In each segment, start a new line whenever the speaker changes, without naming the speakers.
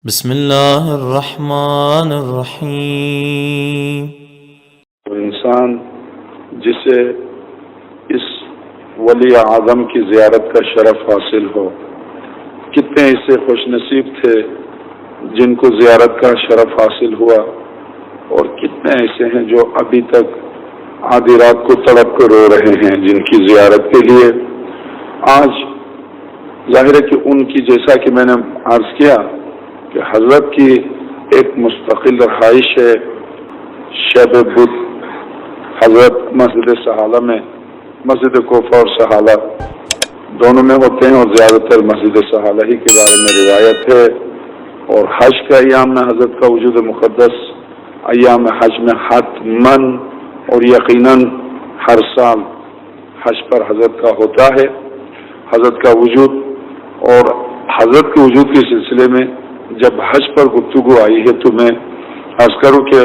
بسم اللہ الرحمن الرحیم۔
انسان جسے اس ولی اعظم کی زیارت کا شرف حاصل ہو، کتنے ایسے خوش نصیب تھے جن کو زیارت کا شرف حاصل ہوا، اور کتنے ایسے ہیں جو ابھی تک آدھی رات کو تڑپ کر رو رہے ہیں جن کی زیارت کے لیے۔ آج ظاہر ہے کہ ان کی، جیسا کہ میں نے عرض کیا کہ حضرت کی ایک مستقل رہائش ہے شیب بدھ، حضرت مسجد سہالہ میں، مسجد کوفہ اور سہالہ دونوں میں ہوتے ہیں، اور زیادہ تر مسجد سہالہ ہی کے بارے میں روایت ہے۔ اور حج کے ایام میں حضرت کا وجود مقدس ایام حج میں حتماً اور یقیناً ہر سال حج پر حضرت کا ہوتا ہے، حضرت کا وجود۔ اور حضرت کے وجود کے سلسلے میں جب حج پر گفتگو آئی ہے تو میں عرض کروں کہ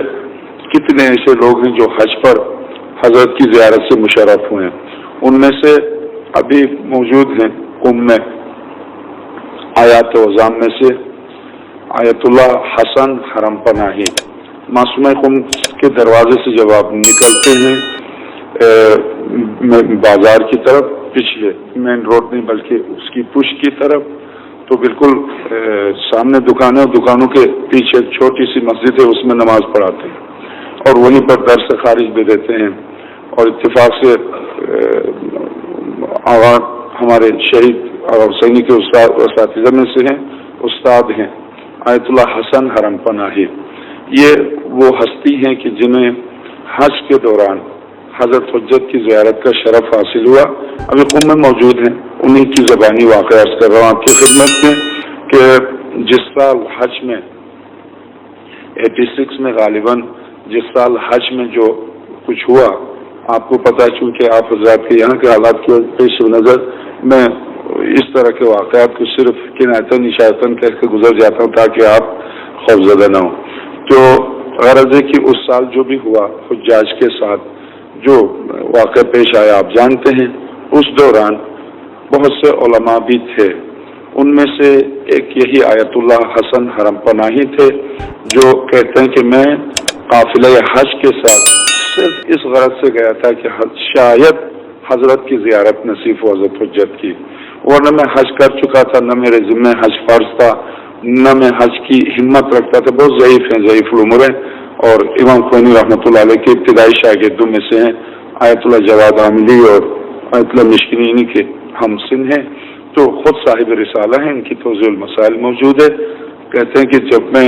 کتنے ایسے لوگ ہیں جو حج پر حضرت کی زیارت سے مشرف ہوئے ہیں۔ ان میں سے ابھی موجود ہیں میں آیات وزام میں سے آیت اللہ حسن حرم پناہی، معصومہ قم کے دروازے سے جب آپ نکلتے ہیں بازار کی طرف، پچھلے مین روڈ نہیں بلکہ اس کی پشت کی طرف، تو بالکل سامنے دکانیں، اور دکانوں کے پیچھے ایک چھوٹی سی مسجد ہے، اس میں نماز پڑھاتے ہیں اور وہیں پر درس خارج بھی دیتے ہیں۔ اور اتفاق سے ہمارے شہید اور حسینی کے اساتذہ میں سے ہیں، استاد ہیں آیت اللہ حسن حرم پناہی۔ یہ وہ ہستی ہیں کہ جنہیں حج کے دوران حضرت حجت کی زیارت کا شرف حاصل ہوا، ابھی قم میں موجود ہیں۔ انہی کی زبانی واقعہ عرض کر رہا ہوں آپ کی خدمت میں کہ جس سال حج میں 86 میں غالباً جس سال حج میں جو کچھ ہوا، آپ کو پتہ، چونکہ آپ حضرات کے یہاں کے حالات کے پیش نظر میں اس طرح کے واقعات کو صرف کنایتاً اشارتاً کہہ کے گزر جاتا ہوں تاکہ آپ خوفزدہ نہ ہوں۔ تو غرض ہے کہ اس سال جو بھی ہوا حجاج کے ساتھ جو واقعہ پیش آیا آپ جانتے ہیں، اس دوران بہت سے علماء بھی تھے، ان میں سے ایک یہی آیت اللہ حسن حرم پناہی تھے جو کہتے ہیں کہ میں قافلہ حج کے ساتھ صرف اس غرض سے گیا تھا کہ شاید حضرت کی زیارت نصیب ہو حضرت حجت کی، ورنہ میں حج کر چکا تھا، نہ میرے ذمہ حج فرض تھا، نہ میں حج کی ہمت رکھتا تھا۔ بہت ضعیف ہیں، ضعیف العمر ہیں، اور امام خمینی رحمۃ اللہ علیہ کے ابتدائی شاگردوں میں سے ہیں، آیت اللہ جواد عاملی اور آیت اللہ مشکنی کے ہم سن ہیں، تو خود صاحب رسالہ ہیں، ان کی توضیح المسائل موجود ہے۔ کہتے ہیں کہ جب میں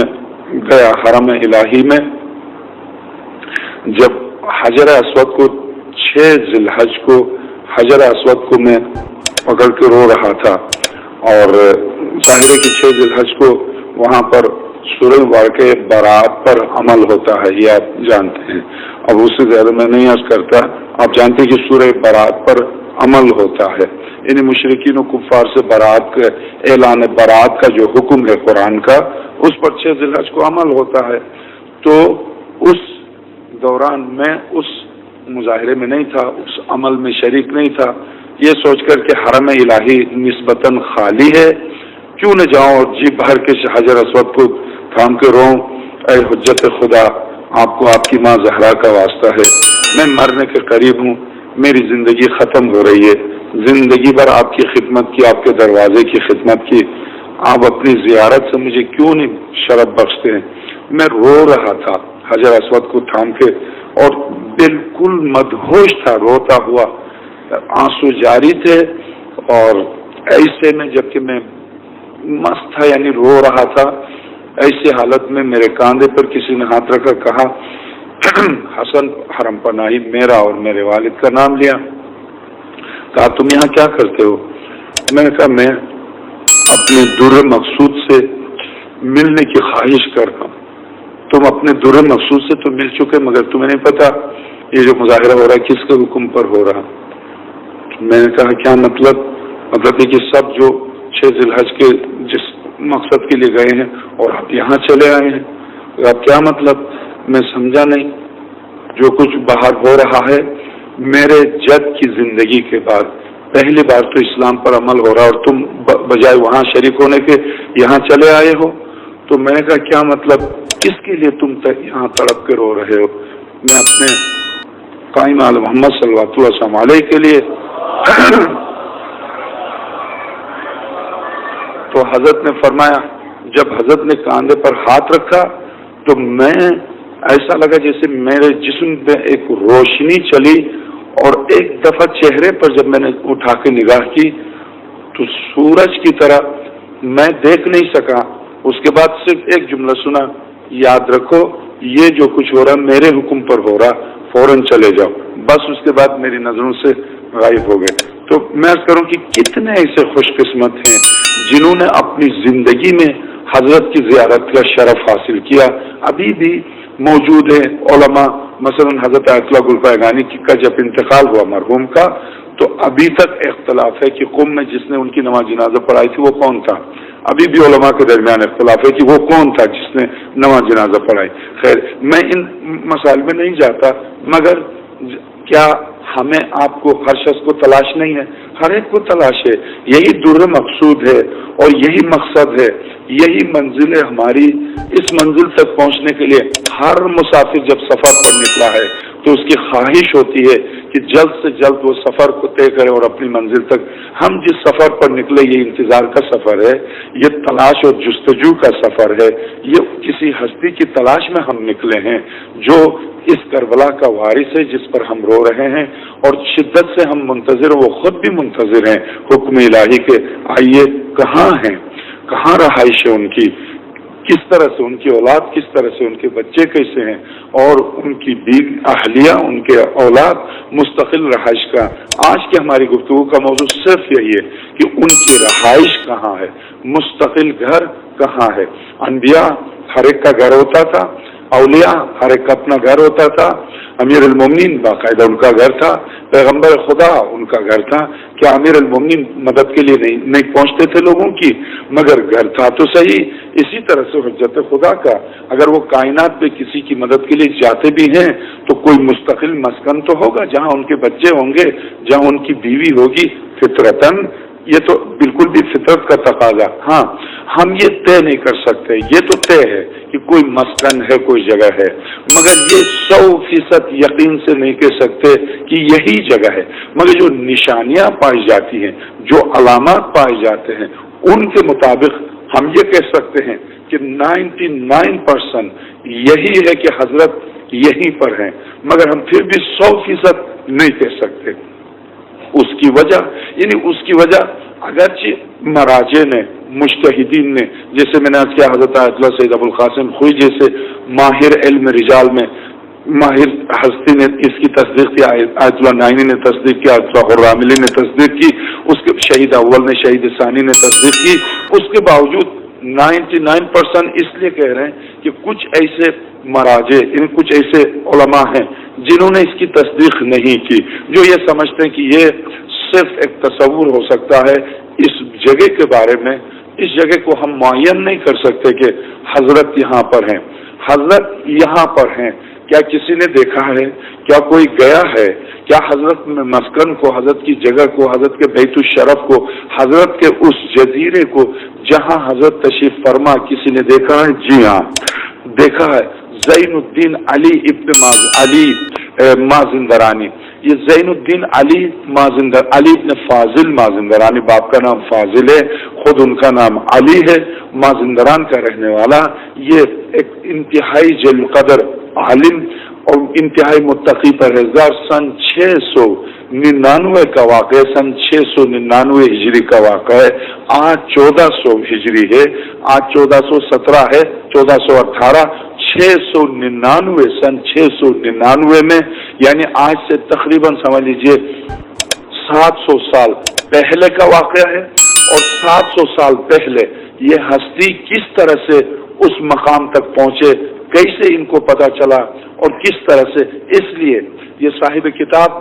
گیا حرم الہی میں، جب حجر اسود کو 6 ذی الحج کو حجر اسود کو میں پکڑ کے رو رہا تھا، اور ظاہر ہے کہ 6 ذی الحج کو وہاں پر سورہ مبارکہ برات پر عمل ہوتا ہے، یہ آپ جانتے ہیں، اب اس سے زیادہ میں نہیں عرض کرتا۔ آپ جانتے ہیں کہ سورہ برات پر عمل ہوتا ہے، ان مشرکین و کفار سے برات کا اعلان برات کا جو حکم ہے قرآن کا، اس پر 6 ذی الحج کو عمل ہوتا ہے۔ تو اس دوران میں اس مظاہرے میں نہیں تھا، اس عمل میں شریک نہیں تھا، یہ سوچ کر کہ حرم الہی نسبتاً خالی ہے، کیوں نہ جاؤں اور جی بھر کے حجر اسود کو تھام کے روؤں، اے حجت خدا، آپ کو آپ کی ماں زہرا کا واسطہ ہے، میں مرنے کے قریب ہوں، میری زندگی ختم ہو رہی ہے، زندگی بھر آپ کی خدمت کی، آپ کے دروازے کی خدمت کی، آپ اپنی زیارت سے مجھے کیوں نہیں شرف بخشتے ہیں۔ میں رو رہا تھا حجر اسود کو تھام کے، اور بالکل مدہوش تھا، روتا ہوا، آنسو جاری تھے، اور ایسے میں جبکہ میں مست تھا، یعنی رو رہا تھا، ایسی حالت میں میرے کاندھے پر کسی نے ہاتھ رکھ کر کہا، حسن حرم پناہی، میرا اور میرے والد کا نام لیا، کہا تم یہاں کیا کرتے ہو؟ میں نے کہا میں اپنے در مقصود سے ملنے کی خواہش کر رہا ہوں۔ تم اپنے در مقصود سے تو مل چکے، مگر تمہیں نہیں پتا یہ جو مظاہرہ ہو رہا ہے کس کے حکم پر ہو رہا۔ میں نے کہا کیا مطلب؟ مطلب یہ کہ سب جو 6 ذی الحج کے جس مقصد کے لیے گئے ہیں اور آپ یہاں چلے آئے ہیں، اب کیا مطلب؟ میں سمجھا نہیں۔ جو کچھ باہر ہو رہا ہے، میرے جد کی زندگی کے بعد پہلی بار تو اسلام پر عمل ہو رہا، اور تم بجائے وہاں شریک ہونے کے یہاں چلے آئے ہو، تو تو میں نے کہا کیا مطلب، کس کے لیے تم یہاں تڑپ کے رو رہے ہو؟ میں اپنے قائم آل محمد صلی اللہ علیہ کے لیے۔ تو حضرت نے فرمایا، جب حضرت نے کاندھے پر ہاتھ رکھا تو میں ایسا لگا جیسے میرے جسم پہ ایک روشنی چلی، اور ایک دفعہ چہرے پر جب میں نے اٹھا کے نگاہ کی تو سورج کی طرح میں دیکھ نہیں سکا۔ اس کے بعد صرف ایک جملہ سنا، یاد رکھو یہ جو کچھ ہو رہا میرے حکم پر ہو رہا، فوراً چلے جاؤ۔ بس اس کے بعد میری نظروں سے غائب ہو گئے۔ تو میں عرض کروں کہ کتنے ایسے خوش قسمت ہیں جنہوں نے اپنی زندگی میں حضرت کی زیارت کا شرف حاصل کیا، ابھی بھی موجود ہے علماء۔ مثلا حضرت آیت اللہ گل پائگانی کا جب انتقال ہوا مرحوم کا، تو ابھی تک اختلاف ہے کہ قم میں جس نے ان کی نماز جنازہ پڑھائی تھی وہ کون تھا۔ ابھی بھی علماء کے درمیان اختلاف ہے کہ وہ کون تھا جس نے نماز جنازہ پڑھائی۔ خیر، میں ان مسائل میں نہیں جاتا، مگر کیا ہمیں آپ کو ہر شخص کو تلاش نہیں ہے؟ ہر ایک کو تلاش ہے۔ یہی در مقصود ہے اور یہی مقصد ہے، یہی منزل ہے ہماری۔ اس منزل تک پہنچنے کے لیے ہر مسافر جب سفر پر نکلا ہے تو اس کی خواہش ہوتی ہے کہ جلد سے جلد وہ سفر کو طے کرے اور اپنی منزل تک۔ ہم جس سفر پر نکلے یہ انتظار کا سفر ہے، یہ تلاش اور جستجو کا سفر ہے، یہ کسی ہستی کی تلاش میں ہم نکلے ہیں جو اس کربلا کا وارث ہے جس پر ہم رو رہے ہیں، اور شدت سے ہم منتظر ہیں، وہ خود بھی منتظر ہیں حکم الہی کے آئیے کہاں ہیں، کہاں رہائش ہے ان کی، کس طرح سے ان کی اولاد، کس طرح سے ان کے بچے کیسے ہیں، اور ان کی بیوی اہلیہ، ان کے اولاد مستقل رہائش کا۔ آج کی ہماری گفتگو کا موضوع صرف یہی ہے کہ ان کی رہائش کہاں ہے، مستقل گھر کہاں ہے۔ انبیاء ہر ایک کا گھر ہوتا تھا، اولیاء ہر ایک کا اپنا گھر ہوتا تھا، امیر المومنین باقاعدہ ان کا گھر تھا، پیغمبر خدا ان کا گھر تھا۔ کیا امیر المومنین مدد کے لیے نہیں پہنچتے تھے لوگوں کی؟ مگر گھر تھا تو صحیح۔ اسی طرح سے حجت خدا کا، اگر وہ کائنات میں کسی کی مدد کے لیے جاتے بھی ہیں تو کوئی مستقل مسکن تو ہوگا جہاں ان کے بچے ہوں گے، جہاں ان کی بیوی ہوگی، فطرتاً یہ تو بالکل بھی فطرت کا تقاضا۔ ہاں، ہم یہ طے نہیں کر سکتے، یہ تو طے ہے کہ کوئی مسکن ہے، کوئی جگہ ہے، مگر یہ 100% یقین سے نہیں کہہ سکتے کہ یہی جگہ ہے۔ مگر جو نشانیاں پائی جاتی ہیں، جو علامات پائے جاتے ہیں، ان کے مطابق ہم یہ کہہ سکتے ہیں کہ 99% یہی ہے کہ حضرت یہیں پر ہیں، مگر ہم پھر بھی 100% نہیں کہہ سکتے۔ اس کی وجہ اگرچہ مراجع نے، مجتہدین نے، جیسے میں نے آج کیا حضرت آیت اللہ سید ابو القاسم خوئی جیسے ماہر علم رجال میں ماہر ہستی نے اس کی تصدیق کی، آیت اللہ نائنی نے تصدیق کی، آیت اللہ الراملی نے تصدیق کی، اس کے شہید اول نے، شہید ثانی نے تصدیق کی۔ اس کے باوجود 99% اس لیے کہہ رہے ہیں کہ کچھ ایسے مراجع، کچھ ایسے علماء ہیں جنہوں نے اس کی تصدیق نہیں کی، جو یہ سمجھتے ہیں کہ یہ صرف ایک تصور ہو سکتا ہے اس جگہ کے بارے میں۔ اس جگہ کو ہم معین نہیں کر سکتے کہ حضرت یہاں پر ہیں، حضرت یہاں پر ہیں۔ کیا کسی نے دیکھا ہے؟ کیا کوئی گیا ہے؟ کیا حضرت میں مسکن کو، حضرت کی جگہ کو، حضرت کے بیت الشرف کو، حضرت کے اس جزیرے کو جہاں حضرت تشریف فرما کسی نے دیکھا ہے؟ جی ہاں، دیکھا ہے۔ زین الدین علی ابن علی مازندرانی، یہ زین الدین علی ابن فاضل مازندرانی، باپ کا نام فاضل ہے، خود ان کا نام علی ہے، مازندران کا رہنے والا، یہ ایک انتہائی جلیل قدر عالم اور انتہائی متقی پرہیزگار، سن 699 کا واقعہ، سن 699 ہجری کا واقعہ ہے۔ آج 1400 ہجری ہے، آج 1417 ہے، 1418، 699 سن 699 میں، یعنی آج سے تقریباً سمجھ لیجئے 700 سال پہلے کا واقعہ ہے۔ اور 700 سال پہلے یہ ہستی کس طرح سے اس مقام تک پہنچے، کیسے ان کو پتا چلا اور کس طرح سے، اس لیے یہ صاحب کتاب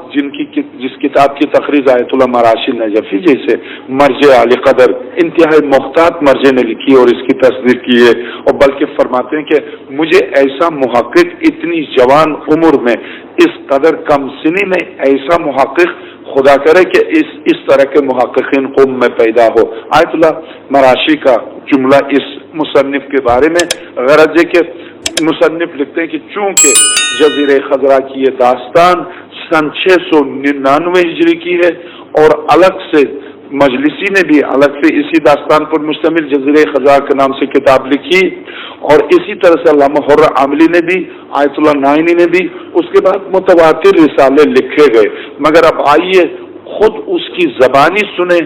جس کتاب کی تخریج آیت اللہ مراشد نجفی جیسے مرجع علی قدر انتہائی محتاط مرجع نے لکھی اور اس کی تصدیق کی ہے، اور بلکہ فرماتے ہیں کہ مجھے ایسا محقق اتنی جوان عمر میں، اس قدر کم سنی میں ایسا محقق خدا کرے کہ اس طرح کے محققین قوم میں پیدا ہو۔ آیت اللہ مراشی کا جملہ اس مصنف کے بارے میں غرض ہے کہ مصنف لکھتے ہیں کہ چونکہ جزیرہ خضرا کی یہ داستان سن 699 ہجری کی ہے اور الگ سے مجلسی نے بھی الگ سے اسی داستان پر مشتمل جزیرہ خضرا کے نام سے کتاب لکھی، اور اسی طرح سے علامہ حر عاملی نے بھی، آیت اللہ نائنی نے بھی، اس کے بعد متواتر رسالے لکھے گئے۔ مگر اب آئیے خود اس کی زبانی سنیں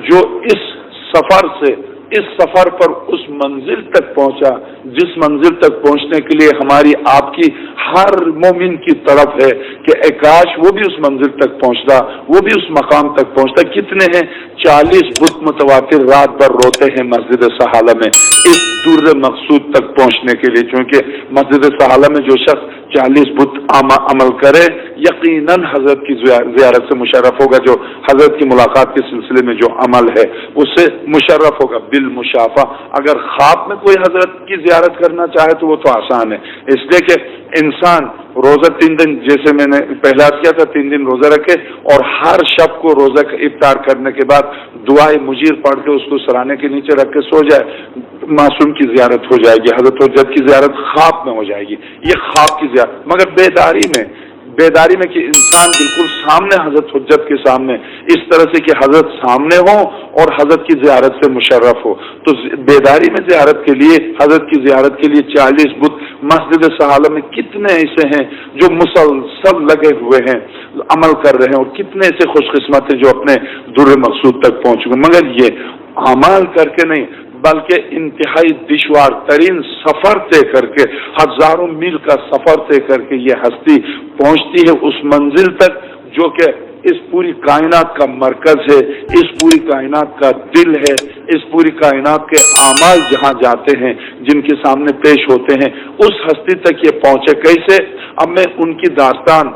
جو اس سفر پر اس منزل تک پہنچا جس منزل تک پہنچنے کے لیے ہماری آپ کی ہر مومن کی طرف ہے کہ اے کاش وہ بھی اس منزل تک پہنچتا، وہ بھی اس مقام تک پہنچتا۔ کتنے ہیں 40 بت متواتر رات بھر روتے ہیں مسجد سہالہ میں اس در مقصود تک پہنچنے کے لیے، چونکہ مسجد سہالہ میں جو شخص 40 بت عمل کرے یقیناً حضرت کی زیارت سے مشرف ہوگا، جو حضرت کی ملاقات کے سلسلے میں جو عمل ہے اس سے مشرف ہوگا بالمشافہ۔ اگر خواب میں کوئی حضرت کی زیارت کرنا چاہے تو وہ تو آسان ہے، اس لیے کہ انسان روزہ 3 دن، جیسے میں نے پہلا کیا تھا، 3 دن روزہ رکھے اور ہر شب کو روزہ کا افطار کرنے کے بعد دعائے مجیر پڑھ کے اس کو سرانے کے نیچے رکھ کے سو جائے، معصوم کی زیارت ہو جائے گی، حضرت حجت کی زیارت خواب میں ہو جائے گی، یہ خواب کی زیارت۔ مگر بیداری میں کہ انسان بالکل سامنے حضرت حجت کے سامنے، اس طرح سے کہ حضرت سامنے ہو اور حضرت کی زیارت سے مشرف ہو، تو بیداری میں زیارت کے لیے، حضرت کی زیارت کے لیے 40 بت مسجد سہالہ میں کتنے ایسے ہیں جو مسلسل لگے ہوئے ہیں، عمل کر رہے ہیں، اور کتنے ایسے خوش قسمت ہیں جو اپنے در مقصود تک پہنچ گئے۔ مگر یہ اعمال کر کے نہیں، بلکہ انتہائی دشوار ترین سفر طے کر کے، ہزاروں میل کا سفر طے کر کے یہ ہستی پہنچتی ہے اس منزل تک جو کہ اس پوری کائنات کا مرکز ہے، اس پوری کائنات کا دل ہے، اس پوری کائنات کے اعمال جہاں جاتے ہیں، جن کے سامنے پیش ہوتے ہیں، اس ہستی تک یہ پہنچے کیسے؟ اب میں ان کی داستان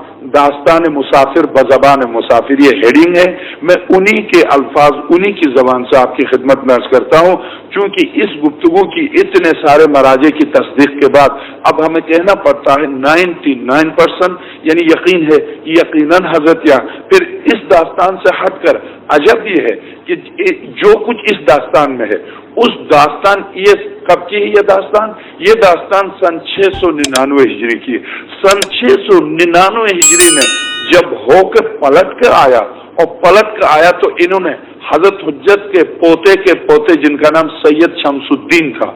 مسافر بزبان مسافر، یہ ہیڈنگ ہے، میں انہی کے الفاظ انہی کی زبان سے آپ کی خدمت میں عرض کرتا ہوں، چونکہ اس گفتگو کی اتنے سارے مراجع کی تصدیق کے بعد اب ہمیں کہنا پڑتا ہے 99% یعنی یقین ہے، یقیناً حضرت یا پھر اس داستان سے ہٹ کر عجب یہ ہے کہ جو کچھ اس داستان میں ہے، اس داستان یہ کب کی ہے؟ یہ داستان سن 699 ہجری کی ہے۔ سن 699 ہجری میں جب ہو کے پلٹ کر آیا تو انہوں نے حضرت حجت کے پوتے جن کا نام سید شمس الدین تھا،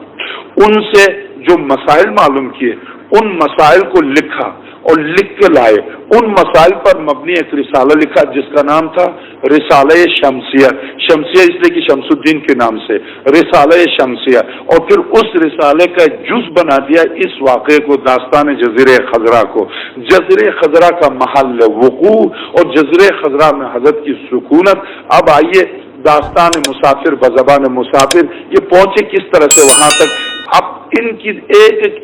ان سے جو مسائل معلوم کیے، ان مسائل کو لکھا اور لکھ کے لائے۔ ان مسائل پر مبنی ایک رسالہ لکھا جس کا نام تھا رسالہ شمسیہ اس لیے کہ شمس الدین کے نام سے رسالہ شمسیہ، اور پھر اس رسالے کا جز بنا دیا اس واقعے کو، داستان جزیرہ خضرا کو، جزیرہ خضرا کا محل وقوع اور جزیرہ خضرا میں حضرت کی سکونت۔ اب آئیے داستان مسافر بزبان مسافر یہ پہنچے کس طرح سے وہاں تک، اب ان کی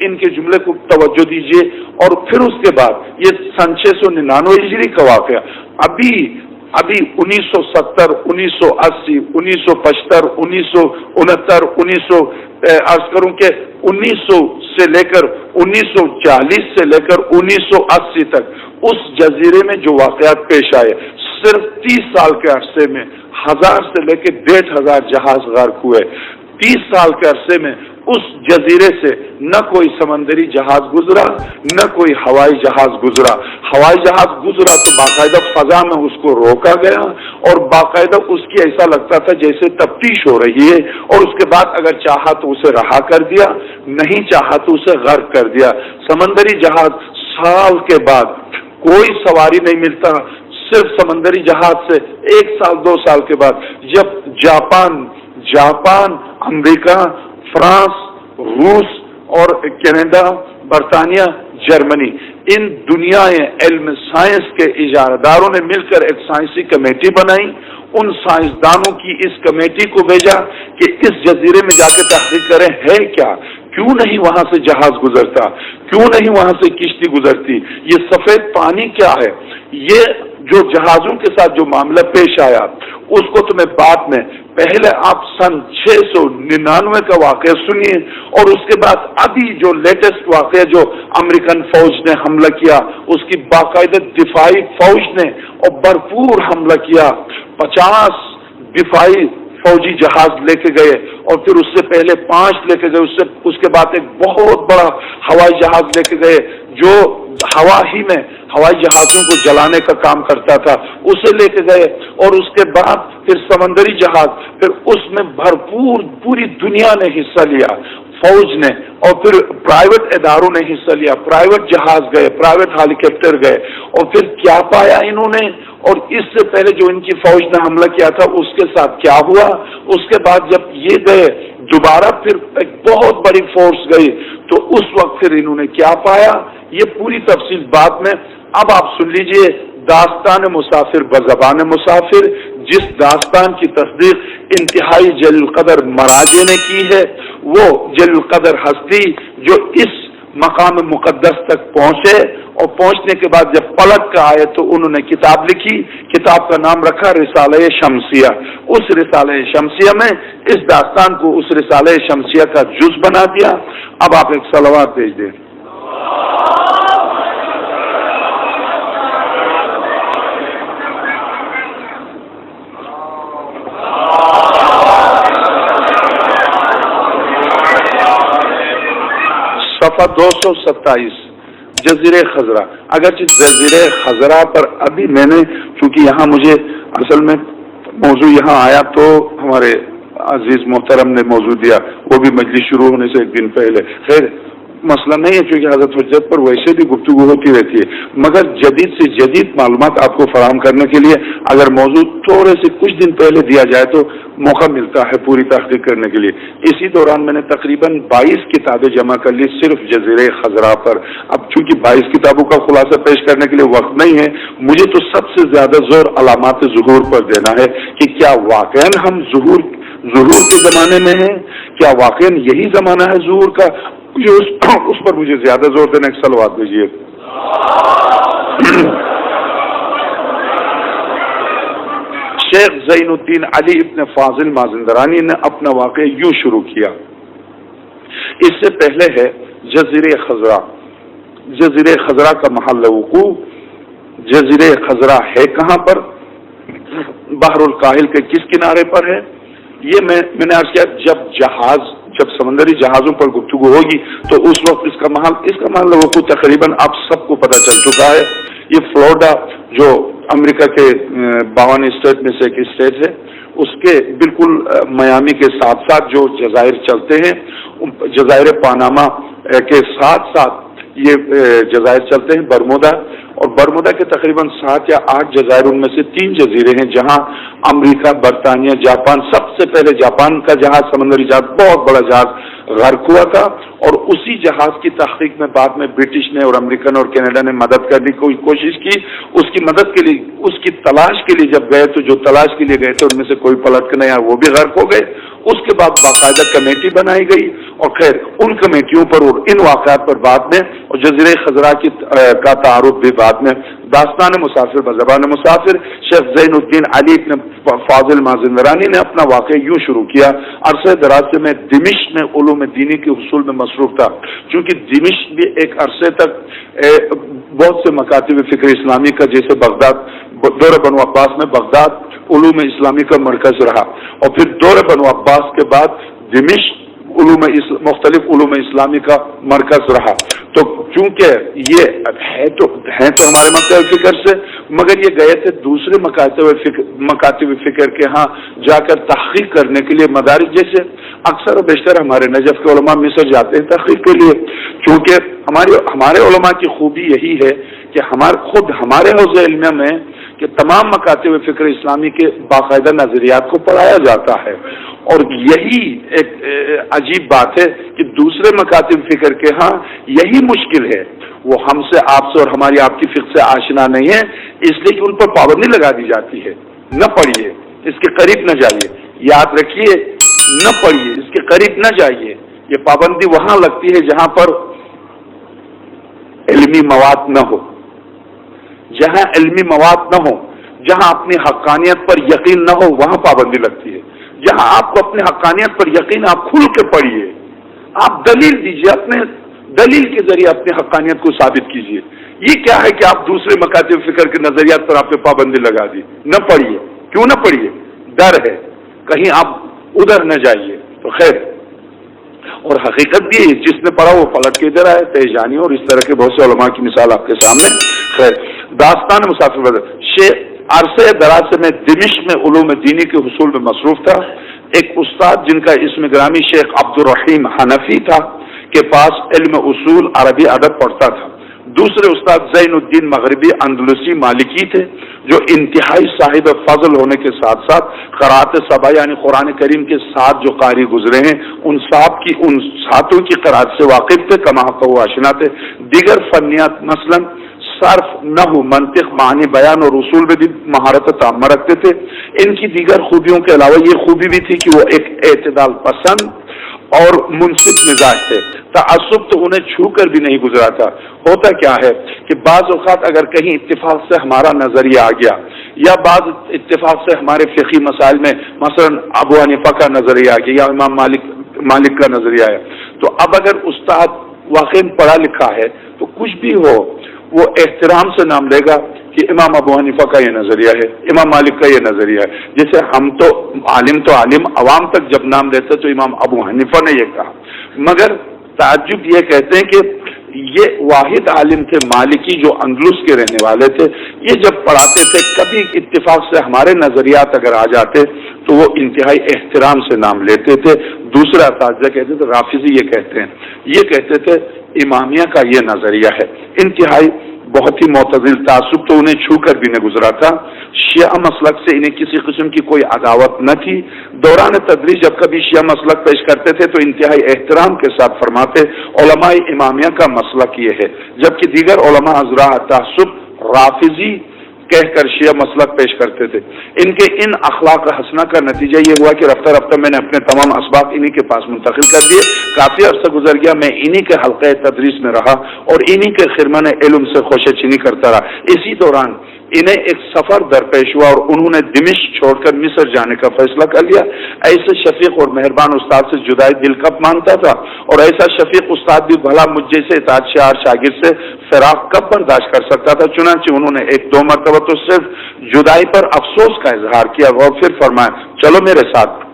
ان کے جملے کو توجہ دیجئے، اور پھر اس کے بعد یہ سن 699 ہجری کا واقعہ ابھی 1970 1980 1975 1969 عرض کروں کہ 1900 سے لے کر 1940 سے لے کر 1980 تک اس جزیرے میں جو واقعات پیش آئے، صرف 30 سال کے عرصے میں 1000 سے لے کے 1500 جہاز غرق ہوئے۔ 30 سال کے عرصے میں اس جزیرے سے نہ کوئی سمندری جہاز گزرا، نہ کوئی ہوائی جہاز گزرا۔ ہوائی جہاز گزرا تو باقاعدہ فضا میں اس کو روکا گیا، اور باقاعدہ اس کی ایسا لگتا تھا جیسے تفتیش ہو رہی ہے، اور اس کے بعد اگر چاہا تو اسے رہا کر دیا، نہیں چاہا تو اسے غرق کر دیا۔ سمندری جہاز سال کے بعد کوئی سواری نہیں ملتا، صرف سمندری جہاز سے 1 سال 2 سال کے بعد جب جاپان، امریکہ، فرانس، روس اور کینیڈا، برطانیہ، جرمنی، ان دنیا علم سائنس کے اجارہ نے مل کر ایک سائنسی کمیٹی بنائی۔ ان سائنسدانوں کی اس کمیٹی کو بھیجا کہ اس جزیرے میں جا کے تحقیق کریں ہے کیا، کیوں نہیں وہاں سے جہاز گزرتا، کیوں نہیں وہاں سے کشتی گزرتی، یہ سفید پانی کیا ہے۔ یہ جو جہازوں کے ساتھ جو معاملہ پیش آیا اس کو تو میں بعد میں، پہلے آپ سن 699 کا واقعہ سنیے، اور اس کے بعد ابھی جو لیٹسٹ واقعہ جو امریکن فوج نے حملہ کیا، اس کی باقاعدہ دفاعی فوج نے اور بھرپور حملہ کیا، 50 دفاعی فوجی جہاز لے کے گئے، اور پھر اس سے پہلے 5 لے کے گئے، اس کے بعد ایک بہت بڑا ہوائی جہاز لے کے گئے جو ہوا ہی میں ہوائی جہازوں کو جلانے کا کام کرتا تھا، اسے لے کے گئے، اور اس کے بعد پھر سمندری جہاز، پھر اس میں بھرپور پوری دنیا نے حصہ لیا، فوج نے، اور پھر پرائیویٹ اداروں نے حصہ لیا، پرائیویٹ جہاز گئے، پرائیویٹ ہیلی کاپٹر گئے، اور پھر کیا پایا انہوں نے، اور اس سے پہلے جو ان کی فوج نے حملہ کیا تھا اس کے ساتھ کیا ہوا، اس کے بعد جب یہ گئے دوبارہ پھر ایک بہت بڑی فورس گئی تو اس وقت پھر انہوں نے کیا پایا، یہ پوری تفصیل بعد میں۔ اب آپ سن لیجئے داستان مسافر بزبان مسافر، جس داستان کی تصدیق انتہائی جلیل القدر مراجع نے کی ہے، وہ جلیل القدر ہستی جو اس مقام مقدس تک پہنچے، اور پہنچنے کے بعد جب پلٹ کر آئے تو انہوں نے کتاب لکھی، کتاب کا نام رکھا رسالہ شمسیہ۔ اس رسالہ شمسیہ میں اس داستان کو اس رسالہ شمسیہ کا جز بنا دیا۔ اب آپ ایک صلوات بھیج دیں۔ صفحہ 227 جزیرے خضرا۔ اگرچہ جزیرے خضرا پر ابھی میں نے، چونکہ یہاں مجھے اصل میں موضوع یہاں آیا تو ہمارے عزیز محترم نے موضوع دیا، وہ بھی مجلس شروع ہونے سے ایک دن پہلے، خیر مسئلہ نہیں ہے چونکہ حضرت حجت پر ویسے بھی گفتگو ہوتی رہتی ہے، مگر جدید سے جدید معلومات آپ کو فراہم کرنے کے لیے اگر موضوع تھوڑے سے کچھ دن پہلے دیا جائے تو موقع ملتا ہے پوری تحقیق کرنے کے لیے۔ اسی دوران میں نے تقریباً 22 کتابیں جمع کر لی صرف جزیرے خضرا پر۔ اب چونکہ 22 کتابوں کا خلاصہ پیش کرنے کے لیے وقت نہیں ہے، مجھے تو سب سے زیادہ زور علامات ظہور پر دینا ہے کہ کیا واقعاً ہم ظہور کے زمانے میں ہیں، کیا واقعاً یہی زمانہ ہے ظہور کا، اس پر مجھے زیادہ زور دینا۔ ایک صلوات بھیجیے۔ شیخ زین الدین علی ابن فاضل مازندرانی نے اپنا واقعہ یوں شروع کیا۔ اس سے پہلے ہے جزیرے خضرا۔ جزیرے خضرا کا محل وقوع، جزیرے خضرا ہے کہاں پر، بحر الکاہل کے کس کنارے پر ہے، یہ میں نے عرض کیا جب سمندری جہازوں پر گفتگو ہوگی تو اس وقت اس کا محل وقوع تقریباً آپ سب کو پتہ چل چکا ہے۔ یہ فلوریڈا جو امریکہ کے 52 اسٹیٹ میں سے ایک اسٹیٹ ہے، اس کے بالکل میامی کے ساتھ ساتھ جو جزائر چلتے ہیں، جزائر پاناما کے ساتھ ساتھ یہ جزائر چلتے ہیں، برمودا، اور برمودا کے تقریباً 7 یا 8 جزائر، ان میں سے 3 جزیرے ہیں جہاں امریکہ، برطانیہ، جاپان، سب سے پہلے جاپان کا جہاز، سمندری جہاز، بہت بڑا جہاز غرق ہوا تھا، اور اسی جہاز کی تحقیق میں بعد میں برٹش نے اور امریکن اور کینیڈا نے مدد کرنے کی کوشش کی۔ اس کی مدد کے لیے، اس کی تلاش کے لیے جب گئے تو جو تلاش کے لیے گئے تھے ان میں سے کوئی پلٹ کے نہیں آیا، وہ بھی غرق ہو گئے۔ اس کے بعد باقاعدہ کمیٹی بنائی گئی، اور خیر ان کمیٹیوں پر اور ان واقعات پر بعد میں، اور جزیرے خضرا کا تعارف بھی بعد میں۔ داستان مسافر بزبان مسافر، شیخ زین الدین علی ابن فاضل مازندرانی نے اپنا واقعہ یوں شروع کیا۔ عرصہ دراز سے میں دمشق میں علوم دینی کے حصول میں مصروف تھا، چونکہ دمشق بھی ایک عرصے تک بہت سے مکاتب فکر اسلامی کا، جیسے بغداد، دور بنو عباس میں بغداد علوم اسلامی کا مرکز رہا، اور پھر دور بنو عباس کے بعد دمشق مختلف علوم اسلامی کا مرکز رہا۔ تو چونکہ یہ ہیں تو ہمارے مکاتب فکر سے، مگر یہ گئے تھے دوسرے مکاتب فکر کے ہاں جا کر تحقیق کرنے کے لیے، مدارج جیسے اکثر و بیشتر ہمارے نجف کے علماء مصر جاتے ہیں تحقیق کے لیے، چونکہ ہمارے علماء کی خوبی یہی ہے کہ ہمارے حوزہ علمیہ میں کہ تمام مکاتب فکر اسلامی کے باقاعدہ نظریات کو پڑھایا جاتا ہے، اور یہی ایک عجیب بات ہے کہ دوسرے مکاتب فکر کے ہاں یہی مشکل ہے، وہ ہم سے، آپ سے اور ہماری آپ کی فقہ سے آشنا نہیں ہے، اس لیے کہ ان پر پابندی لگا دی جاتی ہے، نہ پڑھیے، اس کے قریب نہ جائیے، یاد رکھیے، نہ پڑھیے، اس کے قریب نہ جائیے۔ یہ پابندی وہاں لگتی ہے جہاں پر علمی مواد نہ ہو، جہاں علمی مواد نہ ہو، جہاں اپنی حقانیت پر یقین نہ ہو، وہاں پابندی لگتی ہے۔ جہاں آپ کو اپنی حقانیت پر یقین، آپ کھل کے پڑھیے، آپ دلیل دیجیے، اپنے دلیل کے ذریعے اپنی حقانیت کو ثابت کیجیے۔ یہ کیا ہے کہ آپ دوسرے مکاتب فکر کے نظریات پر آپ نے پابندی لگا دی؟ نہ پڑھیے۔ کیوں نہ پڑھیے؟ ڈر ہے کہیں آپ ادھر نہ جائیے۔ تو خیر، اور حقیقت بھی ہے، جس نے پڑھا وہ پلٹ کے ادھر آئے، تیجانی اور اس طرح کے بہت سے علماء کی مثال آپ کے سامنے۔ خیر، داستان مسافر بدر، عرصے دراز سے میں دمشق میں علوم دینی کے حصول میں مصروف تھا۔ ایک استاد جن کا اسم گرامی شیخ عبدالرحیم حنفی تھا کے پاس علم اصول عربی ادب پڑھتا تھا۔ دوسرے استاد زین الدین مغربی اندلسی مالکی تھے، جو انتہائی صاحب فضل ہونے کے ساتھ ساتھ قرات سبع یعنی قرآن کریم کے 7 جو قاری گزرے ہیں ان ساتوں کی قرات سے واقف تھے، کما حق و آشنا تھے۔ دیگر فنیات مثلا صرف، نحو، منطق، معنی، بیان اور اصول میں بھی مہارت تام رکھتے تھے۔ ان کی دیگر خوبیوں کے علاوہ یہ خوبی بھی تھی کہ وہ ایک اعتدال پسند اور منصف مزاج تھے۔ تعصب تو انہیں چھو کر بھی نہیں گزرا تھا۔ ہوتا کیا ہے کہ بعض اوقات اگر کہیں اتفاق سے ہمارا نظریہ آ گیا یا بعض اتفاق سے ہمارے فقہی مسائل میں مثلا ابو حنیفہ کا نظریہ آ گیا یا امام مالک کا نظریہ آیا، تو اب اگر استاد واقعی پڑھا لکھا ہے تو کچھ بھی ہو وہ احترام سے نام لے گا کہ امام ابو حنیفہ کا یہ نظریہ ہے، امام مالک کا یہ نظریہ ہے۔ جیسے ہم تو عالم عوام تک جب نام لیتے تو امام ابو حنیفہ نے یہ کہا، مگر تعجب یہ کہتے ہیں کہ یہ واحد عالم تھے مالکی جو اندلس کے رہنے والے تھے، یہ جب پڑھاتے تھے کبھی اتفاق سے ہمارے نظریات اگر آ جاتے تو وہ انتہائی احترام سے نام لیتے تھے۔ دوسرا اساتذہ کہتے تھے، رافضی یہ کہتے ہیں، یہ کہتے تھے امامیہ کا یہ نظریہ ہے، انتہائی بہت ہی معتدل، تعصب تو انہیں چھو کر بھی نہ گزرا تھا۔ شیعہ مسلک سے انہیں کسی قسم کی کوئی عداوت نہ تھی۔ دوران تدریس جب کبھی شیعہ مسلک پیش کرتے تھے تو انتہائی احترام کے ساتھ فرماتے علماء امامیہ کا مسلک یہ ہے، جبکہ دیگر علماء حضرات تعصب رافضی کہہ کر شیعہ مسلک پیش کرتے تھے۔ ان کے ان اخلاق حسنہ کا نتیجہ یہ ہوا کہ رفتہ رفتہ میں نے اپنے تمام اسباق انہی کے پاس منتقل کر دیے۔ کافی عرصہ گزر گیا، میں انہی کے حلقہ تدریس میں رہا اور انہی کے خرمن علم سے خوشے چینی کرتا رہا۔ اسی دوران انہیں ایک سفر درپیش ہوا اور انہوں نے دمشق چھوڑ کر مصر جانے کا فیصلہ کر لیا۔ ایسے شفیق اور مہربان استاد سے جدائی دل کب مانتا تھا، اور ایسا شفیق استاد بھی بھلا مجھ جیسے اطاعت شعار شاگرد سے فراق کب برداشت کر سکتا تھا۔ چنانچہ انہوں نے 1-2 مرتبہ تو صرف جدائی پر افسوس کا اظہار کیا اور پھر فرمایا چلو میرے ساتھ۔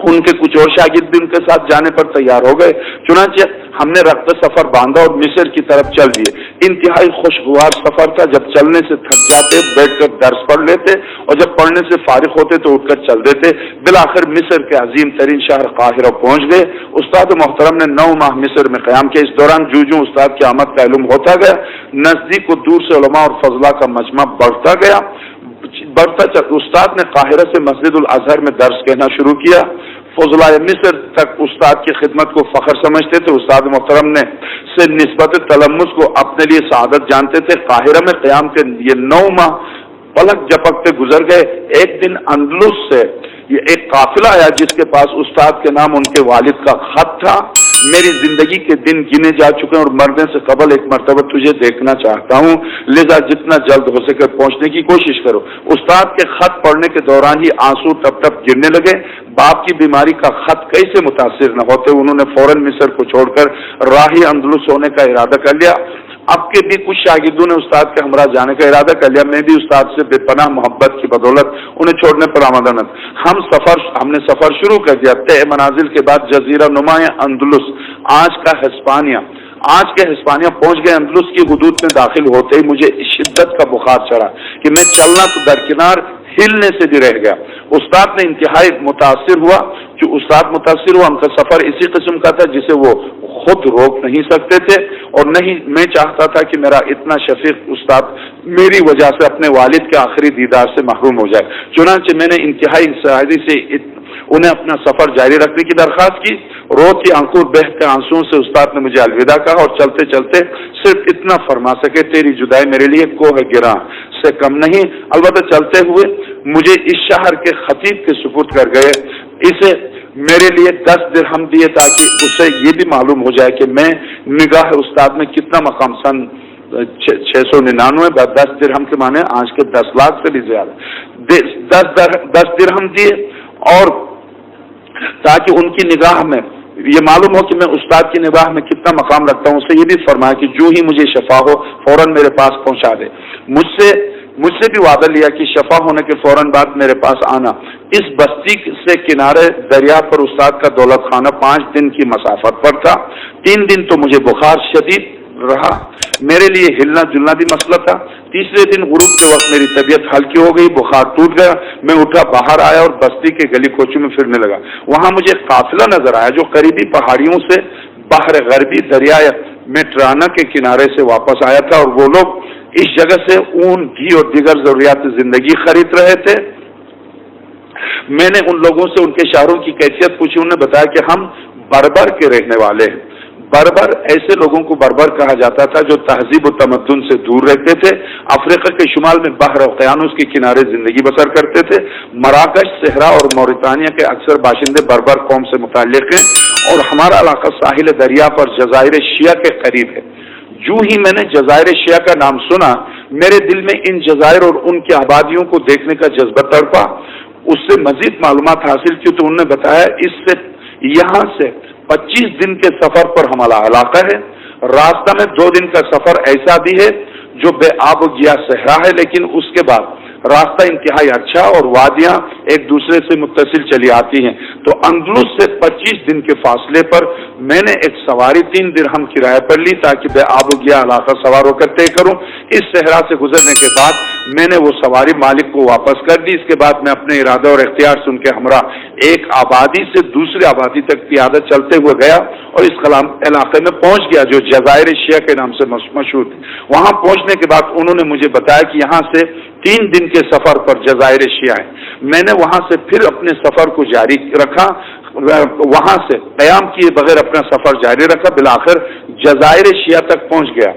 ان کے کچھ اور شاگرد بھی ان کے ساتھ جانے پر تیار ہو گئے۔ چنانچہ ہم نے رخت سفر باندھا اور مصر کی طرف چل دیے۔ انتہائی خوشگوار سفر تھا، جب چلنے سے تھک جاتے بیٹھ کر درس پڑھ لیتے اور جب پڑھنے سے فارغ ہوتے تو اٹھ کر چل دیتے۔ بالآخر مصر کے عظیم ترین شہر قاہرہ پہنچ گئے۔ استاد محترم نے 9 ماہ مصر میں قیام کیا۔ اس دوران جو استاد کی آمد کا علم ہوتا گیا، نزدیک و دور سے علماء اور فضلاء کا مجمع بڑھتا گیا۔ استاد نے قاہرہ سے مسجد الازہر میں درس کہنا شروع کیا۔ فضلاء مصر تک استاد کی خدمت کو فخر سمجھتے تھے۔ استاد محترم نے سے نسبت تلمس کو اپنے لیے سعادت جانتے تھے۔ قاہرہ میں قیام کے یہ 9 ماہ پلک جھپکتے گزر گئے۔ ایک دن اندلس سے یہ ایک قافلہ آیا جس کے پاس استاد کے نام ان کے والد کا خط تھا۔ میری زندگی کے دن گنے جا چکے ہیں اور مرنے سے قبل ایک مرتبہ تجھے دیکھنا چاہتا ہوں، لہذا جتنا جلد ہو سکے پہنچنے کی کوشش کرو۔ استاد کے خط پڑھنے کے دوران ہی آنسو ٹپ ٹپ گرنے لگے۔ باپ کی بیماری کا خط کیسے متاثر نہ ہوتے، انہوں نے فوراً مصر کو چھوڑ کر راہی اندلس ہونے کا ارادہ کر لیا۔ اب کے بھی کچھ شاگردوں نے استاد کے ہمراہ جانے کا ارادہ کر لیا۔ میں بھی استاد سے بے پناہ محبت کی بدولت انہیں چھوڑنے پر آمادہ نہ ہم نے سفر شروع کر دیا۔ طے منازل کے بعد جزیرہ نمایاں اندلس، آج کے ہسپانیہ پہنچ گئے۔ اندلس کی حدود میں داخل ہوتے ہی مجھے شدت کا بخار چڑھا کہ میں چلنا تو درکنار ہلنے سے بھی رہ گیا۔ استاد نے انتہائی متاثر ہوا۔ جو استاد متاثر ہوا، ان کا سفر اسی قسم کا تھا جسے وہ خود روک نہیں سکتے تھے، اور نہیں میں چاہتا تھا کہ میرا اتنا شفیق استاد میری وجہ سے اپنے والد کے آخری دیدار سے محروم ہو جائے۔ چنانچہ میں نے انتہائی شاعری سے انہیں اپنا سفر جاری رکھنے کی درخواست کی۔ روتی آنکھوں بہتے آنسوؤں سے استاد نے مجھے الوداع کہا اور چلتے چلتے صرف اتنا فرما سکے، تیری جدائی میرے لیے کوہ گراں سے کم نہیں۔ البتہ چلتے ہوئے مجھے اس شہر کے خطیب کے سپرد کر گئے۔ اسے میرے لیے 10 درہم دیے تاکہ اسے یہ بھی معلوم ہو جائے کہ میں نگاہ استاد میں کتنا مقام 699, 10 درہم کے معنی آج کے 10 لاکھ سے بھی زیادہ 10 درہم دیے، اور تاکہ ان کی نگاہ میں یہ معلوم ہو کہ میں استاد کی نگاہ میں کتنا مقام رکھتا ہوں. اسے یہ بھی فرمایا کہ جو ہی مجھے شفا ہو فوراً میرے پاس پہنچا دے. مجھ سے بھی وعدہ لیا کہ شفا ہونے کے فوراً بعد میرے پاس آنا. اس بستی سے کنارے دریا پر استاد کا دولت خانہ 5 دن کی مسافت پر تھا. 3 دن تو مجھے بخار شدید رہا، میرے لیے ہلنا جلنا بھی مسئلہ تھا. تیسرے دن غروب کے وقت میری طبیعت ہلکی ہو گئی، بخار ٹوٹ گیا، میں اٹھا باہر آیا اور بستی کے گلی کوچوں میں پھرنے لگا. وہاں مجھے قافلہ نظر آیا جو قریبی پہاڑیوں سے بحر غربی دریا میٹرانا کے کنارے سے واپس آیا تھا، اور وہ لوگ اس جگہ سے اون، گھی اور دیگر ضروریات زندگی خرید رہے تھے. میں نے ان لوگوں سے ان کے شہروں کی کیفیت پوچھی. انہوں نے بتایا کہ ہم بربر کے رہنے والے ہیں. بربر ایسے لوگوں کو بربر کہا جاتا تھا جو تہذیب و تمدن سے دور رہتے تھے. افریقہ کے شمال میں بحر اوقیانوس کے کنارے زندگی بسر کرتے تھے. مراکش، صحرا اور موریتانیہ کے اکثر باشندے بربر قوم سے متعلق ہیں، اور ہمارا علاقہ ساحل دریا پر جزائر شیعہ کے قریب ہے. جو ہی میں نے جزائر شیعہ کا نام سنا، میرے دل میں ان جزائر اور ان کی آبادیوں کو دیکھنے کا جذبہ تڑپا. اس سے مزید معلومات حاصل کی تو انہوں نے بتایا اس سے یہاں سے 25 دن کے سفر پر ہمارا علاقہ ہے. راستہ میں 2 دن کا سفر ایسا بھی ہے جو بے آب و گیا صحرا ہے، لیکن اس کے بعد راستہ انتہائی اچھا اور وادیاں ایک دوسرے سے متصل چلی آتی ہیں. تو اندلس سے 25 دن کے فاصلے پر میں نے ایک سواری 3 درہم کرایہ پر لی تاکہ بے آب و گیا علاقہ سوار ہو کر طے کروں. اس صحرا سے گزرنے کے بعد میں نے وہ سواری مالک کو واپس کر دی. اس کے بعد میں اپنے ارادہ اور اختیار سے ان کے ہمراہ ایک آبادی سے دوسری آبادی تک پیادہ چلتے ہوئے گیا اور اس علاقے میں پہنچ گیا جو جزائر شیعہ کے نام سے مشہور تھی. وہاں پہنچنے کے بعد انہوں نے مجھے بتایا کہ یہاں سے 3 دن کے سفر پر جزائر شیعہ ہے. میں نے وہاں سے پھر اپنے سفر کو جاری رکھا، وہاں سے قیام کیے بغیر اپنا سفر جاری رکھا. بالآخر جزائر شیعہ تک پہنچ گیا.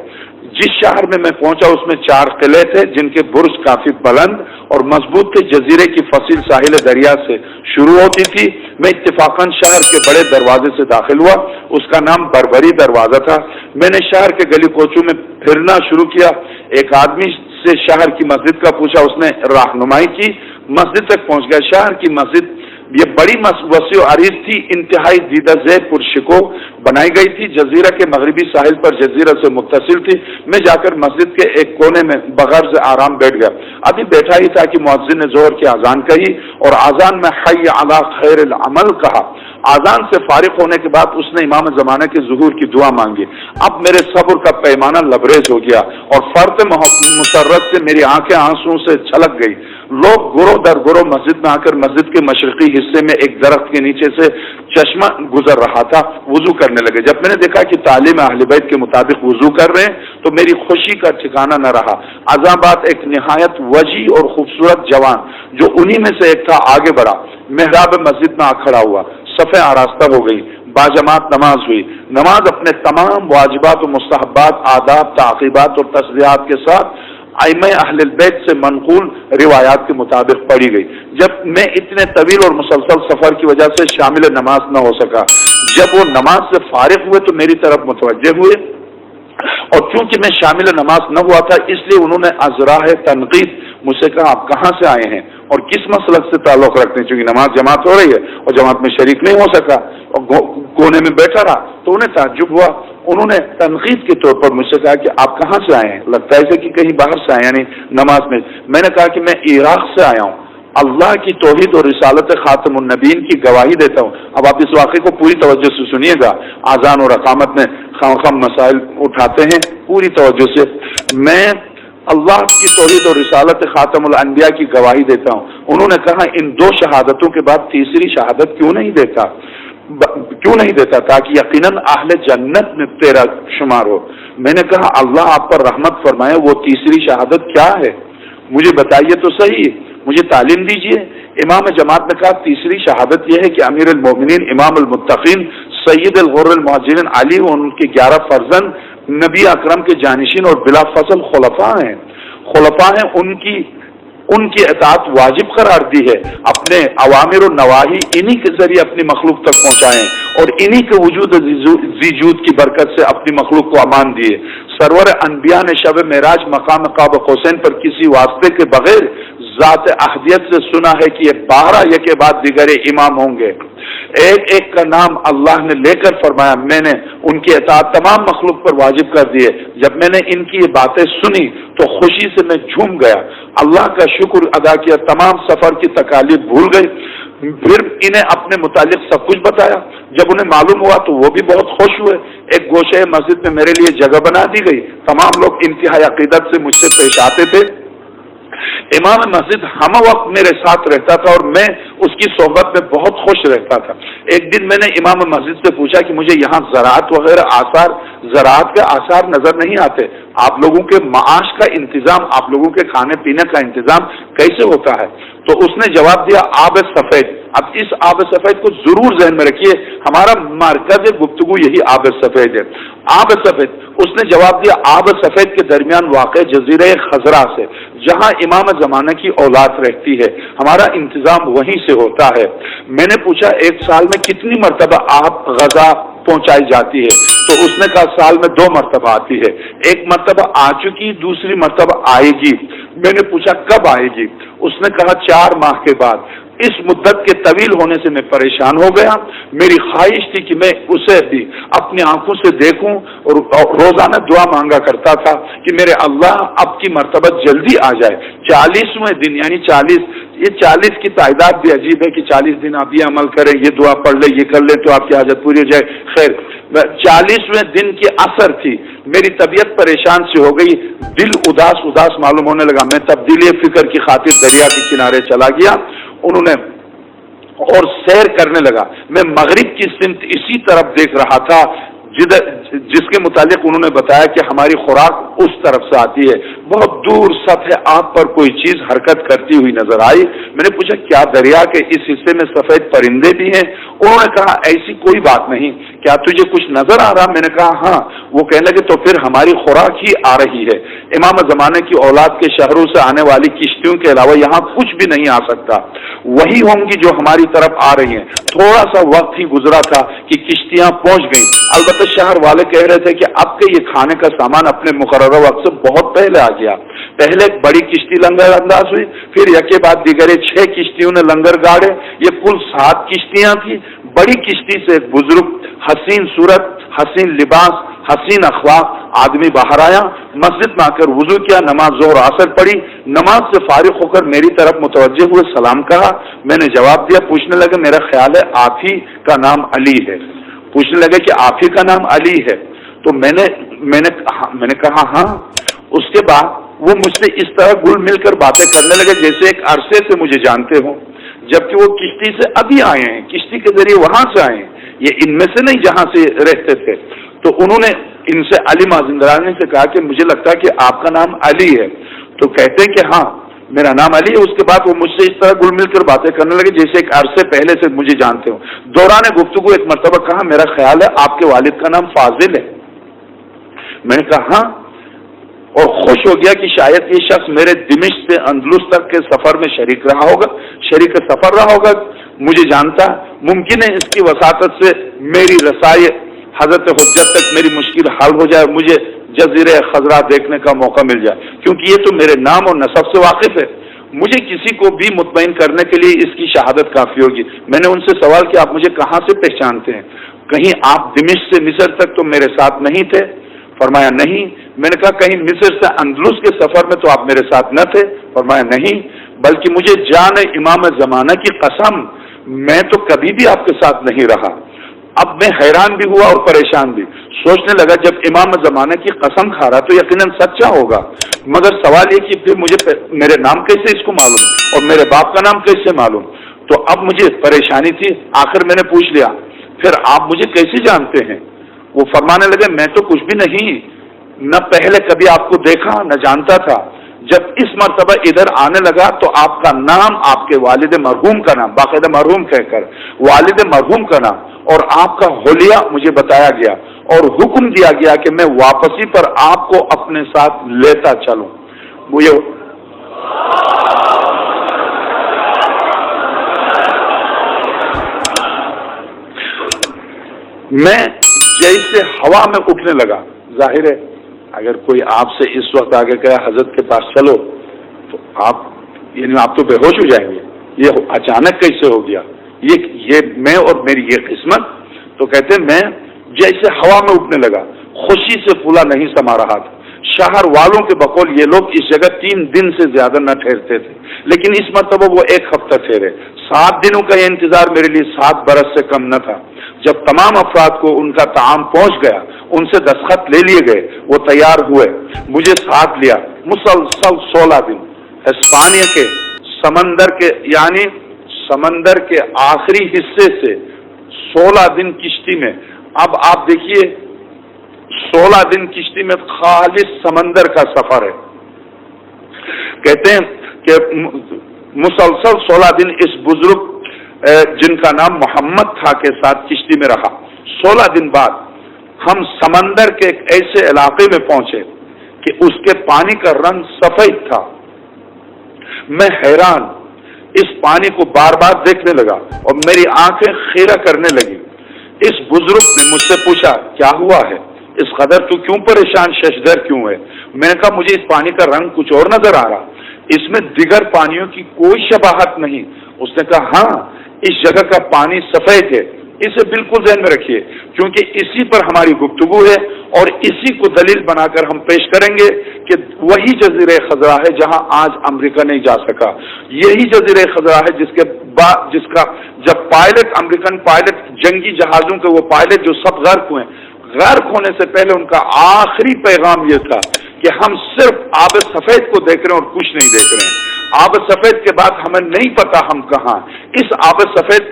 جس شہر میں میں پہنچا اس میں 4 قلعے تھے جن کے برج کافی بلند اور مضبوط تھے. جزیرے کی فصیل ساحل دریا سے شروع ہوتی تھی. میں اتفاقاً شہر کے بڑے دروازے سے داخل ہوا. اس کا نام بربری دروازہ تھا. میں نے شہر کے گلی کوچوں میں پھرنا شروع کیا. ایک آدمی سے شہر کی مسجد کا پوچھا، اس نے رہنمائی کی. مسجد تک پہنچ گیا. شہر کی مسجد یہ بڑی وسیع و عریض تھی، انتہائی دیدہ زیب پرشکو بنائی گئی تھی. جزیرہ کے مغربی ساحل پر جزیرہ سے متصل تھی. میں جا کر مسجد کے ایک کونے میں بغیر سے آرام بیٹھ گیا. ابھی بیٹھا ہی تھا کہ مؤذن نے ظہر کی اذان کہی اور اذان میں حی علی خیر العمل کہا. اذان سے فارغ ہونے کے بعد اس نے امام زمانہ کے ظہور کی دعا مانگی. اب میرے صبر کا پیمانہ لبریز ہو گیا اور فرط مسرت سے میری آنکھیں آنسوؤں سے چھلک گئی. لوگ گروہ در گروہ مسجد میں آ کر مسجد کے مشرقی حصے میں ایک درخت کے نیچے سے چشمہ گزر رہا تھا وضو کرنے لگے. جب میں نے دیکھا کہ تعلیم اہل بیت کے مطابق وضو کر رہے ہیں تو میری خوشی کا ٹھکانہ نہ رہا. عذابات ایک نہایت وجیح اور خوبصورت جوان جو انہی میں سے ایک تھا آگے بڑھا. محراب مسجد میں آ کھڑا ہوا. صفیں آراستہ ہو گئی. باجماعت نماز ہوئی. نماز اپنے تمام واجبات و مستحبات، آداب، تعقیبات اور تصریحات کے ساتھ ائمہ اہل البیت سے منقول روایات کے مطابق پڑھی گئی. جب میں اتنے طویل اور مسلسل سفر کی وجہ سے شامل نماز نہ ہو سکا، جب وہ نماز سے فارغ ہوئے تو میری طرف متوجہ ہوئے اور چونکہ میں شامل نماز نہ ہوا تھا اس لیے انہوں نے ازراہ تنقید مجھ سے کہا آپ کہاں سے آئے ہیں اور کس مسلک سے تعلق رکھتے ہیں. چونکہ نماز جماعت ہو رہی ہے اور جماعت میں شریک نہیں ہو سکا اور کونے میں بیٹھا رہا تو انہیں تعجب ہوا. انہوں نے تنقید کے طور پر مجھ سے کہا کہ آپ کہاں سے آئے ہیں؟ لگتا ہے کہ کہیں باہر سے آئے یعنی نماز میں. میں نے کہا کہ میں عراق سے آیا ہوں. اللہ کی توحید اور رسالت خاتم النبیین کی گواہی دیتا ہوں. اب آپ اس واقعے کو پوری توجہ سے سنیے گا. اذان اور اقامت میں خام مسائل اٹھاتے ہیں پوری توجہ سے. میں اللہ کی توحید اور رسالت خاتم الانبیاء کی گواہی دیتا ہوں. انہوں نے کہا ان 2 شہادتوں کے بعد تیسری شہادت کیوں نہیں دیتا تاکہ یقیناً اہل جنت میں تیرا شمار ہو. میں نے کہا اللہ آپ پر رحمت فرمائے وہ تیسری شہادت کیا ہے؟ مجھے بتائیے تو صحیح، مجھے تعلیم دیجیے. امام جماعت نے کہا تیسری شہادت یہ ہے کہ امیر المومنین امام المتقین سید الغر المہاجرین علی اور ان کے 11 فرزند نبی اکرم کے جانشین اور بلا فصل خلفاء ہیں. ان کی ان کی اطاعت واجب قرار دی ہے، اپنے اوامر و نواہی انہی کے ذریعے اپنی مخلوق تک پہنچائیں اور انہی کے وجود زیجود کی برکت سے اپنی مخلوق کو امان دیے۔ سرور انبیاء نے شب معراج مقام قاب قوسین پر کسی واسطے کے بغیر ذات احدیت سے سنا ہے کہ یہ 12 یکے بعد دیگر امام ہوں گے، ایک ایک کا نام اللہ نے لے کر فرمایا میں نے ان کی اطاعت تمام مخلوق پر واجب کر دیے۔ جب میں نے ان کی یہ باتیں سنی تو خوشی سے میں جھوم گیا، اللہ کا شکر ادا کیا، تمام سفر کی تکالیف بھول گئی، پھر انہیں اپنے متعلق سب کچھ بتایا۔ جب انہیں معلوم ہوا تو وہ بھی بہت خوش ہوئے۔ ایک گوشے مسجد میں میرے لیے جگہ بنا دی گئی، تمام لوگ انتہائی عقیدت سے مجھ سے پیش آتے تھے۔ امام مسجد ہم وقت میرے ساتھ رہتا تھا اور میں اس کی صحبت میں بہت خوش رہتا تھا۔ ایک دن میں نے امام مسجد سے پوچھا کہ مجھے یہاں زراعت وغیرہ زراعت کے آثار نظر نہیں آتے، آپ لوگوں کے معاش کا انتظام، آپ لوگوں کے کھانے پینے کا انتظام کیسے ہوتا ہے؟ تو اس نے جواب دیا آب سفید۔ اب اس آب سفید کو ضرور ذہن میں رکھیے، ہمارا مرکز گفتگو یہی آب سفید ہے۔ آب سفید، اس نے جواب دیا آب سفید کے درمیان واقع جزیرہ خضرا سے، جہاں امام زمانہ کی اولاد رہتی ہے، ہمارا انتظام وہیں سے ہوتا ہے۔ میں نے پوچھا ایک سال میں کتنی مرتبہ آپ غذا پہنچائی جاتی ہے؟ تو اس نے کہا سال میں 2 مرتبہ آتی ہے، ایک مرتبہ آ چکی، دوسری مرتبہ آئے گی۔ میں نے پوچھا کب آئے گی؟ اس نے کہا 4 ماہ کے بعد۔ اس مدت کے طویل ہونے سے میں پریشان ہو گیا، میری خواہش تھی کہ میں اسے بھی اپنی آنکھوں سے دیکھوں اور روزانہ دعا مانگا کرتا تھا کہ میرے اللہ اب کی مرتبہ جلدی آ جائے۔ 40ویں دن یعنی 40 کی تعداد بھی عجیب ہے کہ 40 دن آپ یہ عمل کریں، یہ دعا پڑھ لیں، یہ کر لیں تو آپ کی حاجت پوری ہو جائے۔ خیر 40ویں دن کی عصر تھی، میری طبیعت پریشان سی ہو گئی، دل اداس معلوم ہونے لگا۔ میں تبدیلی فکر کی خاطر دریا کے کنارے چلا گیا، انہوں نے اور سیر کرنے لگا۔ میں مغرب کی سمت اسی طرف دیکھ رہا تھا جس کے متعلق انہوں نے بتایا کہ ہماری خوراک اس طرف سے آتی ہے۔ بہت دور سطح آب پر کوئی چیز حرکت کرتی ہوئی نظر آئی۔ میں نے پوچھا کیا دریا کے اس حصے میں سفید پرندے بھی ہیں؟ انہوں نے کہا ایسی کوئی بات نہیں، کیا تجھے کچھ نظر آ رہا؟ میں نے کہا ہاں۔ وہ کہنے لگے تو پھر ہماری خوراک ہی آ رہی ہے، امام زمانے کی اولاد کے شہروں سے آنے والی کشتیوں کے علاوہ یہاں کچھ بھی نہیں آ سکتا، وہی ہوں گی جو ہماری طرف آ رہی ہیں۔ تھوڑا سا وقت ہی گزرا تھا کہ کشتیاں پہنچ گئیں، البتہ شہر والے کہہ رہے تھے کہ اب کے یہ کھانے کا سامان اپنے مقررہ وقت سے بہت پہلے آ گیا۔ پہلے ایک بڑی کشتی لنگر انداز ہوئی، پھر یکے بعد دیگر 6 کشتیوں نے لنگر گاڑے، یہ کل 7 کشتیاں تھیں۔ بڑی کشتی سے ایک بزرگ، حسین صورت، حسین لباس، حسین اخلاق آدمی باہر آیا، مسجد میں آ کر وضو کیا، نماز ظہر عصر پڑھی، نماز سے فارغ ہو کر میری طرف متوجہ ہوئے، سلام کہا۔ میں نے جواب دیا، پوچھنے لگے میرا خیال ہے آپ ہی کا نام علی ہے۔ پوچھنے لگے کہ آپ ہی کا نام علی ہے؟ تو میں نے کہا ہاں۔ اس کے بعد وہ مجھ سے اس طرح گل مل کر باتیں کرنے لگے جیسے ایک عرصے سے مجھے جانتے ہوں، جبکہ وہ کشتی سے ابھی آئے ہیں، کشتی کے ذریعے وہاں سے آئے ہیں، یہ ان میں سے نہیں جہاں سے رہتے تھے۔ تو انہوں نے ان سے علی مازندرانی سے کہا کہ مجھے لگتا ہے کہ آپ کا نام علی ہے۔ تو کہتے ہیں کہ ہاں میرا نام علی ہے۔ اس کے بعد وہ مجھ سے اس طرح گل مل کر باتیں کرنے لگے جیسے ایک عرصے پہلے سے مجھے جانتے ہوں۔ دوران گفتگو ایک مرتبہ کہا میرا خیال ہے آپ کے والد کا نام فاضل ہے۔ میں نے کہا ہاں، اور خوش ہو گیا کہ شاید یہ شخص میرے دمشق سے اندلس تک کے سفر میں شریک سفر رہا ہوگا، مجھے جانتا، ممکن ہے اس کی وساطت سے میری رسائی حضرت حجت تک میری مشکل حل ہو جائے، مجھے جزیرہ خضرا دیکھنے کا موقع مل جائے، کیونکہ یہ تو میرے نام اور نسب سے واقف ہے۔ مجھے کسی کو بھی مطمئن کرنے کے لیے اس کی شہادت کافی ہوگی۔ میں نے ان سے سوال کیا آپ مجھے کہاں سے پہچانتے ہیں؟ کہیں آپ دمشق سے مصر تک تو میرے ساتھ نہیں تھے؟ فرمایا نہیں۔ میں نے کہا کہیں مصر سے اندلس کے سفر میں تو آپ میرے ساتھ نہ تھے؟ فرمایا نہیں، بلکہ مجھے جان امام زمانہ کی قسم میں تو کبھی بھی آپ کے ساتھ نہیں رہا۔ اب میں حیران بھی ہوا اور پریشان بھی، سوچنے لگا جب امام زمانہ کی قسم کھا رہا تو یقیناً سچا ہوگا، مگر سوال یہ کہ پھر مجھے میرے نام کیسے اس کو معلوم اور میرے باپ کا نام کیسے معلوم؟ تو اب مجھے پریشانی تھی۔ آخر میں نے پوچھ لیا پھر آپ مجھے کیسے جانتے ہیں؟ وہ فرمانے لگے میں تو کچھ بھی نہیں، نہ پہلے کبھی آپ کو دیکھا نہ جانتا تھا، جب اس مرتبہ ادھر آنے لگا تو آپ کا نام، آپ کے والد مرحوم کا نام، باقاعدہ مرحوم کہہ کر والد مرحوم کا نام اور آپ کا حلیہ مجھے بتایا گیا اور حکم دیا گیا کہ میں واپسی پر آپ کو اپنے ساتھ لیتا چلوں۔ وہ میں جیسے ہوا میں اٹھنے لگا. ظاہر ہے اگر کوئی آپ سے اس وقت آگے کہا حضرت کے پاس چلو تو آپ تو بے ہوش ہو جائیں گے. یہ اچانک کیسے ہو گیا؟ یہ میں اور میری یہ قسمت. تو کہتے میں جیسے ہوا میں اٹھنے لگا، خوشی سے پھولا نہیں سما رہا تھا. شہر والوں کے بقول یہ لوگ اس جگہ 3 دن سے زیادہ نہ ٹھہرتے تھے، لیکن اس مرتبہ وہ 1 ہفتہ ٹھہرے. 7 دنوں کا یہ انتظار میرے لیے 7 برس سے کم نہ تھا. جب تمام افراد کو ان کا طعام پہنچ گیا، ان سے دستخط لے لیے گئے، وہ تیار ہوئے، مجھے ساتھ لیا. مسلسل 16 دن اسپانیہ کے سمندر کے آخری حصے سے 16 دن کشتی میں. اب آپ دیکھیے 16 دن کشتی میں خالص سمندر کا سفر ہے. کہتے ہیں کہ مسلسل 16 دن اس بزرگ جن کا نام محمد تھا کے ساتھ کشتی میں رہا. 16 دن بعد ہم سمندر کے ایک ایسے علاقے میں پہنچے کہ اس کے پانی کا رنگ سفید تھا. میں حیران اس پانی کو بار بار دیکھنے لگا اور میری آنکھیں خیرہ کرنے لگی. اس بزرگ نے مجھ سے پوچھا کیا ہوا ہے، اس قدر تو کیوں پریشان ششدر کیوں ہے؟ میں نے کہا مجھے اس پانی کا رنگ کچھ اور نظر آ رہا، اس میں دیگر پانیوں کی کوئی شباہت نہیں. اس نے کہا ہاں اس جگہ کا پانی سفید ہے. اسے بالکل ذہن میں رکھیے کیونکہ اسی پر ہماری گفتگو ہے اور اسی کو دلیل بنا کر ہم پیش کریں گے کہ وہی جزیرہ خضرا ہے جہاں آج امریکہ نہیں جا سکا. یہی جزیرہ خضرا ہے جس کا جب امریکن پائلٹ جنگی جہازوں کے وہ پائلٹ جو سب غرق ہوئے، غرق ہونے سے پہلے ان کا آخری پیغام یہ تھا کہ ہم صرف آب سفید کو دیکھ رہے ہیں اور کچھ نہیں دیکھ رہے ہیں. آب سفید کے بعد ہمیں نہیں پتا ہم کہاں. اس آب سفید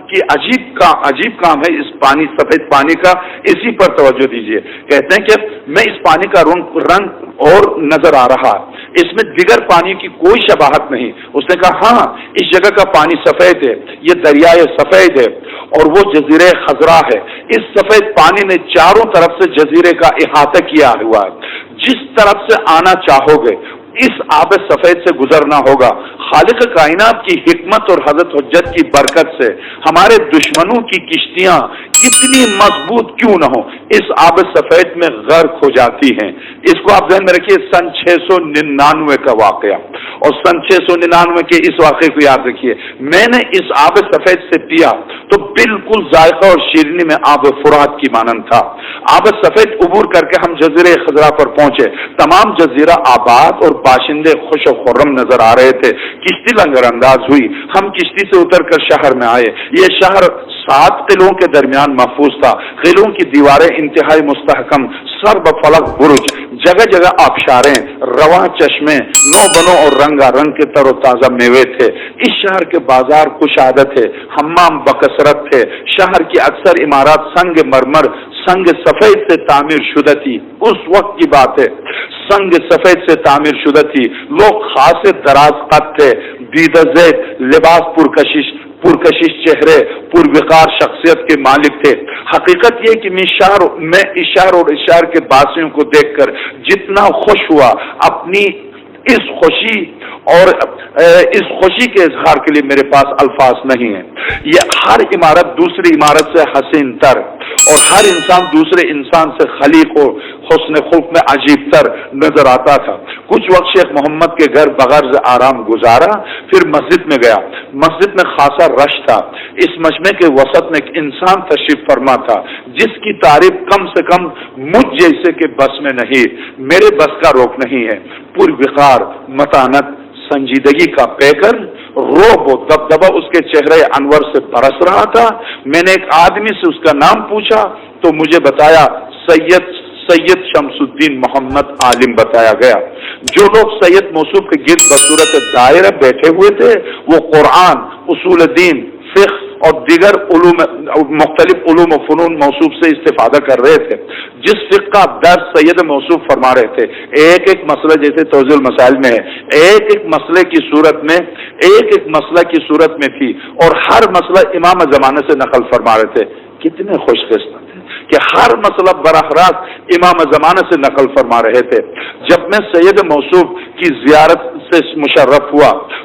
کی عجیب کام ہے اس سفید پانی کا، اسی پر توجہ دیجیے. کہتے ہیں کہ میں اس پانی کا رنگ اور نظر آ رہا، اس میں دیگر پانی کی کوئی شباہت نہیں. اس نے کہا ہاں اس جگہ کا پانی سفید ہے، یہ دریائے سفید ہے اور وہ جزیرہ خضرا ہے. اس سفید پانی نے چاروں طرف سے جزیرے کا احاطہ کیا ہوا ہے. جس طرف سے آنا چاہو گے اس آب سفید سے گزرنا ہوگا. خالق کائنات کی حکمت اور حضرت حجت کی برکت سے ہمارے دشمنوں کی کشتیاں کتنی مضبوط کیوں نہ ہو اس آب سفید میں غرق ہو جاتی ہیں. اس کو آپ ذہن میں رکھیے. سن 699 کا واقعہ اور سن 699 کے اس واقعے کو یاد رکھیے. میں نے اس آب سفید سے پیا تو بالکل ذائقہ اور شیرینی میں آب فرات کی مانند تھا. آب سفید عبور کر کے ہم جزیرے خضرا پر پہنچے. تمام جزیرہ آباد اور باشندے خوش و خرم نظر آ رہے تھے. کشتی لنگر انداز ہوئی. ہم کشتی سے اتر کر شہر میں آئے. یہ شہر 7 قلعوں کے درمیان محفوظ تھا. قلعوں کی دیواریں انتہائی مستحکم، سر بفلک برج، جگہ جگہ آبشاریں، رواں چشمے، نو بنو اور رنگا رنگ کے تر و تازہ میوے تھے. اس شہر کے بازار کشادہ تھے، حمام بکثرت تھے. شہر کی اکثر عمارات سنگ مرمر سنگ سفید سے تعمیر شدہ تھی. اس وقت کی بات ہے، سنگ سفید سے تعمیر شدہ تھی. لوگ خاصے دراز قد تھے، دیدہ زیب لباس پرکشش چہرے پروقار شخصیت کے مالک تھے. حقیقت یہ کہ میں اس شہر اور اس شہر کے باسیوں کو دیکھ کر جتنا خوش ہوا، اپنی اس خوشی کے اظہار کے لیے میرے پاس الفاظ نہیں ہیں. یہ ہر عمارت دوسری عمارت سے حسین تر اور ہر انسان دوسرے انسان سے خلیق اور حسن خلق میں عجیب تر نظر آتا تھا. کچھ وقت شیخ محمد کے گھر بغرض آرام گزارا، پھر مسجد میں گیا. مسجد میں خاصا رش تھا. اس مجمع کے وسط میں ایک انسان تشریف فرما تھا جس کی تعریف کم سے کم مجھ جیسے کے بس میں نہیں، میرے بس کا روک نہیں ہے. پروقار، متانت، سنجیدگی کا پیکر، روب و دبدبہ اس کے چہرے انور سے برس رہا تھا. میں نے ایک آدمی سے اس کا نام پوچھا تو مجھے بتایا سید شمس الدین محمد عالم بتایا گیا. جو لوگ سید موصوف کے گرد بصورت دائرہ بیٹھے ہوئے تھے وہ قرآن، اصول دین، فقہ اور دیگر مختلف علوم و فنون موصوف سے استفادہ کر رہے تھے. جس فقہ کا درس سید موصوف فرما رہے تھے، ایک مسئلہ جیسے توضیح المسائل میں ہے، ایک مسئلے کی صورت میں تھی اور ہر مسئلہ امام زمانے سے نقل فرما رہے تھے. کتنے خوش قسمت ہیں کہ ہر مسئلہ براہ راست امام زمانے سے نقل فرما رہے تھے. جب میں سید موصوف کی زیارت سے مشرف ہوا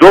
2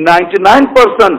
99%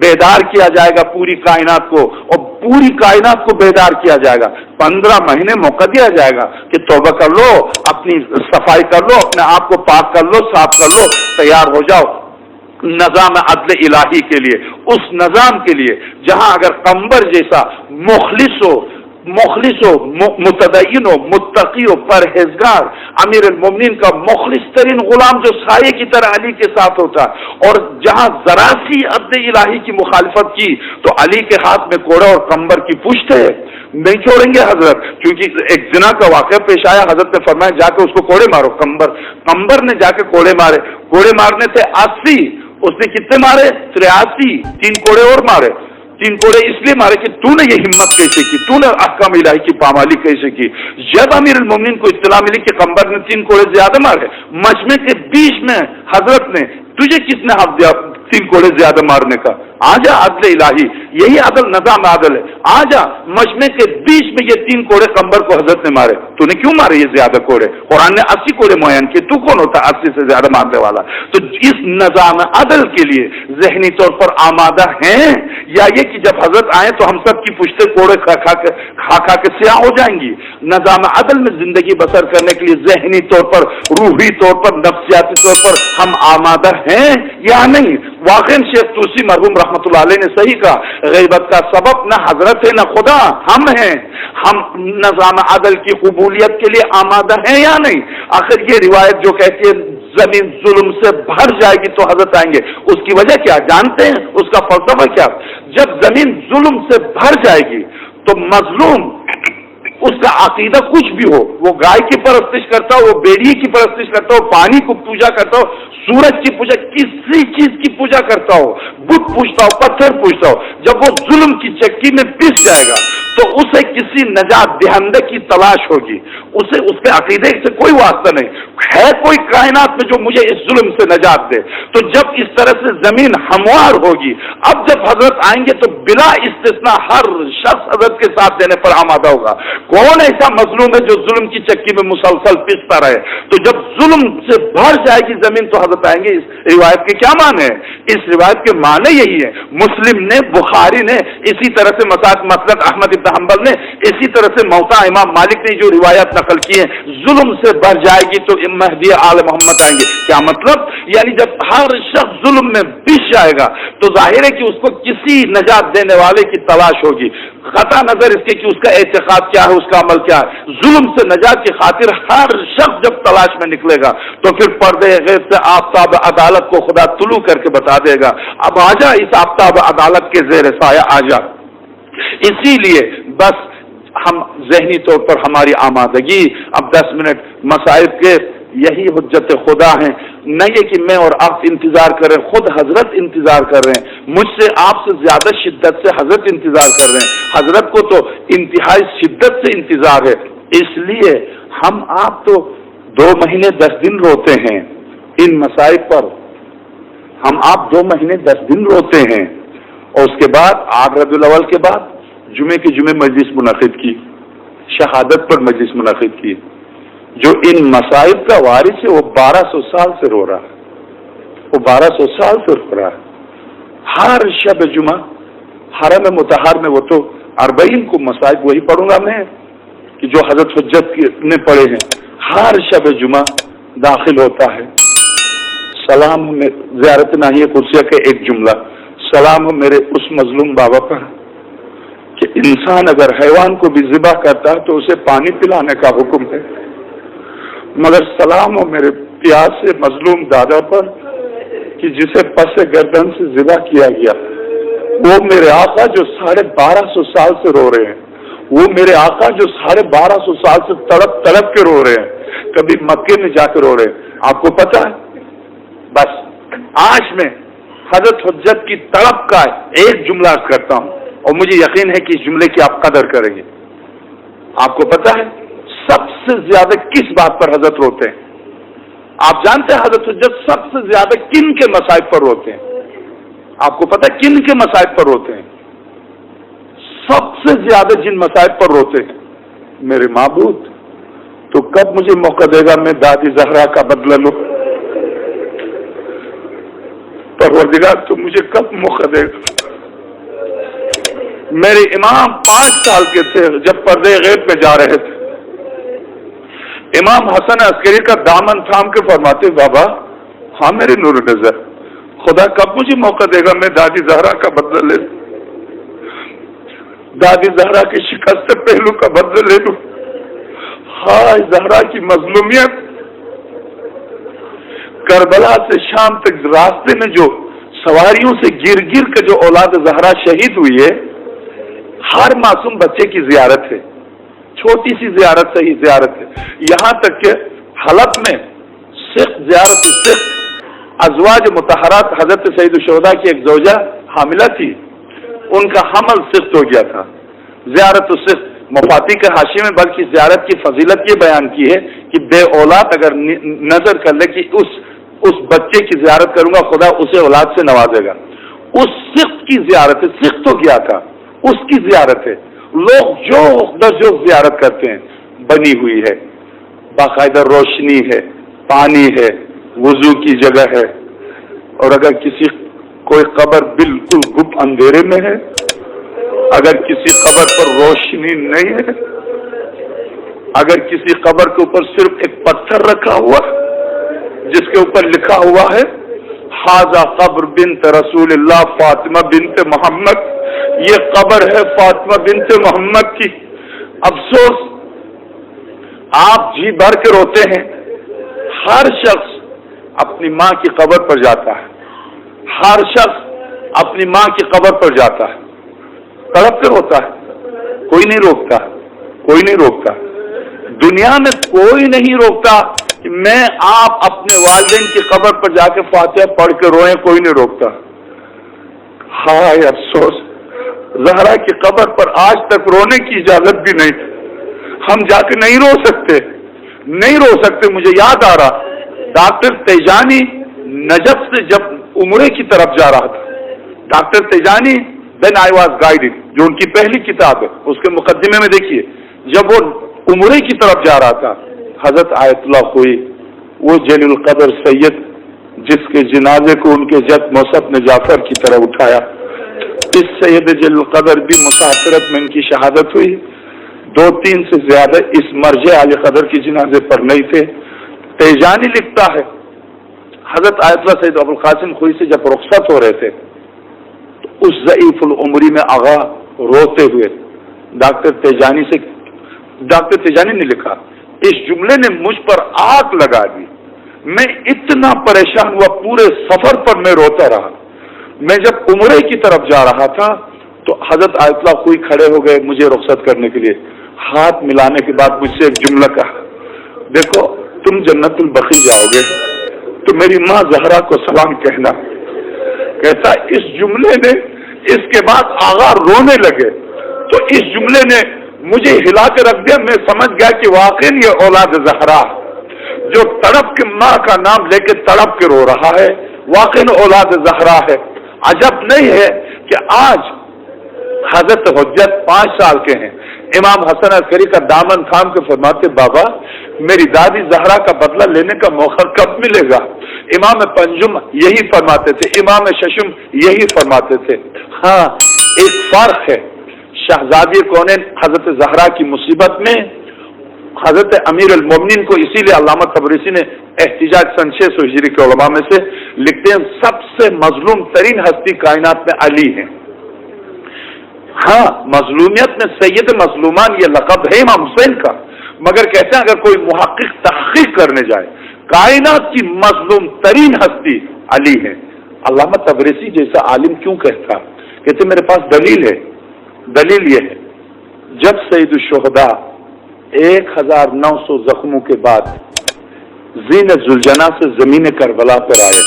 بیدار کیا جائے گا پوری کائنات کو، اور پوری کائنات کو بیدار کیا جائے گا. 15 مہینے موقع دیا جائے گا کہ توبہ کر لو، اپنی صفائی کر لو، اپنے آپ کو پاک کر لو، صاف کر لو، تیار ہو جاؤ نظام عدل الہی کے لیے. اس نظام کے لیے جہاں اگر قمبر جیسا مخلص ہو، متدین ہو، متقی ہو، پرہیزگار، امیر المومنین کا مخلص ترین غلام جو سائے کی طرح علی کے ساتھ ہوتا، اور جہاں ذرا سی عدل الہی کی مخالفت کی تو علی کے ہاتھ میں کوڑا اور قمبر کی پشت ہے، نہیں چھوڑیں گے حضرت. کیونکہ ایک زنا کا واقعہ پیش آیا، حضرت نے فرمایا جا کے اس کو کوڑے مارو. قمبر نے جا کے کوڑے مارنے تھے 80، اس نے کتنے مارے؟ 83. 3 کوڑے اور مارے. 3 کوڑے اس لیے مارے کہ تو نے یہ ہمت کیسے کی، تو نے احکام الہی کی پامالی کیسے کی. جب امیر المومنین کو اطلاع ملی کہ قمبر نے 3 کوڑے زیادہ مارے، مجمع کے بیچ میں حضرت نے تجھے کس نے حق دیا 3 کوڑے زیادہ مارنے کا؟ آجا عدل الہی، یہی عدل نظام عدل ہے. آجا مجمع کے بیچ میں یہ 3 کوڑے قمبر کو حضرت نے مارے. تو نے کیوں مارے یہ زیادہ کوڑے؟ قرآن نے 80 کوڑے معین کیے، تو کون ہوتا 80 سے زیادہ مارنے والا؟ تو اس نظام عدل کے لیے ذہنی طور پر آمادہ ہیں، یا یہ کہ جب حضرت آئے تو ہم سب کی پشتے کوڑے کھا کے سیاہ ہو جائیں گی؟ نظام عدل میں زندگی بسر کرنے کے لیے ذہنی طور پر، روحی طور پر، نفسیاتی طور پر ہم آمادہ ہیں یا نہیں؟ واقعی شیخ توسی مرحوم رحمت اللہ علیہ نے صحیح کہا، غیبت کا سبب نہ حضرت ہے نہ خدا، ہم ہیں. ہم نظام عدل کی قبولیت کے لیے آمادہ ہیں یا نہیں؟ آخر یہ روایت جو کہتی ہے زمین ظلم سے بھر جائے گی تو حضرت آئیں گے، اس کی وجہ کیا جانتے ہیں؟ اس کا فلسفہ کیا؟ جب زمین ظلم سے بھر جائے گی تو مظلوم، اس کا عقیدہ کچھ بھی ہو، وہ گائے کی پرستش کرتا ہو، وہ بیڑی کی پرستش کرتا ہو، پانی کو پوجا کرتا ہو، سورج کی پوجا، کسی چیز کی پوجا کرتا ہو، بت پوجتا ہو، پتھر پوجتا ہو، جب وہ ظلم کی چکی میں پس جائے گا تو اسے کسی نجات دہندے کی تلاش ہوگی. اسے اس کے عقیدے سے کوئی واسطہ نہیں ہے، کوئی کائنات میں جو مجھے اس ظلم سے نجات دے. تو جب اس طرح سے زمین ہموار ہوگی، اب جب حضرت آئیں گے تو بلا استثناء ہر شخص حضرت کے ساتھ دینے پر آمادہ ہوگا. کون ایسا مظلوم ہے جو ظلم کی چکی میں مسلسل پستا رہے؟ تو جب ظلم سے بھر جائے گی زمین تو حضرت آئیں گے. اس روایت کے کیا معنی ہے؟ اس روایت کے معنی یہی ہے. مسلم نے، بخاری نے، اسی طرح سے مسلک احمد ابن حنبل نے، اسی طرح سے موطا امام مالک نے جو روایات نقل کی ہیں، ظلم سے بھر جائے گی تو مہدی آل محمد آئیں گے. کیا مطلب؟ یعنی جب ہر شخص ظلم میں پس جائے گا تو ظاہر ہے کہ اس کو کسی نجات دینے والے کی تلاش ہوگی، قطع نظر اس کے کہ اس کا اعتقاد کیا ہے، اس کا عمل کیا ہے. ظلم سے نجات کی خاطر ہر شخص جب تلاش میں نکلے گا تو پھر پردے غیب سے آفتاب عدالت کو خدا طلوع کر کے بتا دے گا، اب آجا اس آفتاب عدالت کے زیر سایہ آجا. اسی لیے بس ہم ذہنی طور پر ہماری آمادگی، اب 10 منٹ مصائب کے یہی حجت خدا ہیں. نہ یہ کہ میں اور آپ انتظار کر رہے ہیں، خود حضرت انتظار کر رہے ہیں، مجھ سے آپ سے زیادہ شدت سے حضرت انتظار کر رہے ہیں. حضرت کو تو انتہائی شدت سے انتظار ہے. اس لیے ہم آپ تو 2 مہینے 10 دن روتے ہیں ان مسائب پر، ہم آپ 2 مہینے 10 دن روتے ہیں، اور اس کے بعد 8 ربیع الاول کے بعد جمعے کے جمعے مجلس منعقد کی، شہادت پر مجلس منعقد کی. جو ان مسائب کا وارث ہے وہ 1200 سال سے رو رہا ہے، وہ 1200 سال سے رو رہا ہے. ہر شب جمعہ حرم مطہر میں، وہ تو 40 کو مسائب وہی پڑھوں گا میں کہ جو حضرت حجت نے پڑھے ہیں. ہر شب جمعہ داخل ہوتا ہے، سلام زیارت ناحیہ قدسیہ کا ایک جملہ، سلام میرے اس مظلوم بابا پر کہ انسان اگر حیوان کو بھی ذبح کرتا ہے تو اسے پانی پلانے کا حکم ہے، مگر سلام ہو میرے پیاس سے مظلوم دادا پر کہ جسے پس گردن سے ذبح کیا گیا. وہ میرے آقا جو 1250 سال سے رو رہے ہیں، وہ میرے آقا جو 1250 سال سے تڑپ تڑپ کے رو رہے ہیں، کبھی مکے میں جا کے رو رہے ہیں. آپ کو پتا ہے، بس آج میں حضرت حجت کی تڑپ کا ایک جملہ کرتا ہوں اور مجھے یقین ہے کہ اس جملے کی آپ قدر کریں گے. آپ کو پتا ہے سب سے زیادہ کس بات پر حضرت روتے ہیں؟ آپ جانتے ہیں حضرت حجت سب سے زیادہ کن کے مصائب پر روتے ہیں؟ آپ کو پتا ہے کن کے مصائب پر روتے ہیں؟ سب سے زیادہ جن مصائب پر روتے ہیں، میرے معبود تو کب مجھے موقع دے گا میں دادی زہرا کا بدلہ لوں؟ پروردگار تو مجھے کب موقع دے گا؟ میرے امام 5 سال کے تھے جب پردے غیب میں جا رہے تھے. امام حسن عسکری کا دامن تھام کے فرماتے بابا ہاں میرے نور نظر خدا کب مجھے موقع دے گا میں دادی زہرا کا بدلہ لے لوں, دادی زہرا کی شکست پہلو کا بدلہ لے لوں. ہائے زہرا کی مظلومیت. کربلا سے شام تک راستے میں جو سواریوں سے گر گر کے جو اولاد زہرا شہید ہوئی ہے, ہر معصوم بچے کی زیارت ہے, چھوٹی سی زیارت صحیح زیارت ہے. یہاں تک کہ حلب میں سخت زیارت سخت ازواج مطہرات حضرت سید الشہداء کی ایک زوجہ حاملہ تھی, ان کا حمل سخت ہو گیا تھا. زیارت سخت مفاتی کے حاشیے میں بلکہ زیارت کی فضیلت یہ بیان کی ہے کہ بے اولاد اگر نظر کر لے کہ اس بچے کی زیارت کروں گا خدا اسے اولاد سے نوازے گا. اس سخت کی زیارت ہے, سخت ہو گیا تھا اس کی زیارت ہے. لوگ جو جو زیارت کرتے ہیں بنی ہوئی ہے, باقاعدہ روشنی ہے, پانی ہے, وضو کی جگہ ہے. اور اگر کسی کوئی قبر بالکل گپ اندھیرے میں ہے, اگر کسی قبر پر روشنی نہیں ہے, اگر کسی قبر کے اوپر صرف ایک پتھر رکھا ہوا جس کے اوپر لکھا ہوا ہے حاذا قبر بنت رسول اللہ فاطمہ بنت محمد, یہ قبر ہے فاطمہ بنت محمد کی. افسوس آپ جی بھر کے روتے ہیں. ہر شخص اپنی ماں کی قبر پر جاتا ہے, ہر شخص اپنی ماں کی قبر پر جاتا ہے, تڑپ کے روتا ہے. کوئی نہیں روکتا, کوئی نہیں روکتا. دنیا میں کوئی نہیں روکتا کہ میں آپ اپنے والدین کی قبر پر جا کے فاتحہ پڑھ کے روئیں, کوئی نہیں روکتا. ہائے افسوس, زہرا کی قبر پر آج تک رونے کی اجازت بھی نہیں تھی. ہم جا کے نہیں رو سکتے, نہیں رو سکتے. مجھے یاد آ رہا ڈاکٹر تیجانی نجف سے جب عمرے کی طرف جا رہا تھا, ڈاکٹر تیجانی دین آئی واز گائیڈڈ جو ان کی پہلی کتاب ہے اس کے مقدمے میں دیکھیے, جب وہ عمرے کی طرف جا رہا تھا حضرت آیت اللہ کوئی وہ جلیل القدر سید جس کے جنازے کو ان کے جد مصعب نے جعفر کی طرح اٹھایا, اس سید جلیل القدر بھی مسافرت میں ان کی شہادت ہوئی. 2-3 سے زیادہ اس مرجع علی قدر کی جنازے پر نہیں تھے. تیجانی لکھتا ہے حضرت آیت اللہ سید ابوالقاسم خوئی سے جب رخصت ہو رہے تھے تو اس ضعیف العمری میں آغا روتے ہوئے ڈاکٹر تیجانی نے لکھا اس جملے نے مجھ پر آگ لگا دی. میں اتنا پریشان ہوا, پورے سفر پر میں روتا رہا. میں جب عمرے کی طرف جا رہا تھا تو حضرت آیت اللہ کوئی کھڑے ہو گئے مجھے رخصت کرنے کے لیے. ہاتھ ملانے کے بعد مجھ سے ایک جملہ کہا, دیکھو تم جنت البقیع جاؤ گے تو میری ماں زہرا کو سلام کہنا. کہتا اس جملے نے, اس کے بعد آغا رونے لگے تو اس جملے نے مجھے ہلا کے رکھ دیا. میں سمجھ گیا کہ واقعی یہ اولاد زہرا جو تڑپ کے ماں کا نام لے کے تڑپ کے رو رہا ہے واقعی اولاد زہرا ہے. عجب نہیں ہے کہ آج حضرت حجت 5 سال کے ہیں, امام حسن عسکری کا دامن تھام کے فرماتے بابا میری دادی زہرا کا بدلہ لینے کا موقع کب ملے گا. امام پنجم یہی فرماتے تھے, امام ششم یہی فرماتے تھے. ہاں ایک فرق ہے, شہزادی کونین حضرت زہرا کی مصیبت میں حضرت امیر المومنین کو اسی لیے علامہ تبریسی نے احتجاج سن 600 ہجری کے علماء میں سے لکھتے ہیں سب سے مظلوم ترین ہستی کائنات میں علی ہیں. ہاں مظلومیت میں سید مظلومان یہ لقب ہے امام حسین کا, مگر کہتے ہیں اگر کوئی محقق تحقیق کرنے جائے کائنات کی مظلوم ترین ہستی علی ہے. علامہ تبریسی جیسا عالم کیوں کہتا, کہتے میرے پاس دلیل ہے. دلیل یہ ہے جب سید الشہداء 1900 زخموں کے بعد زین ذوالجناح سے زمین کربلا پر آئے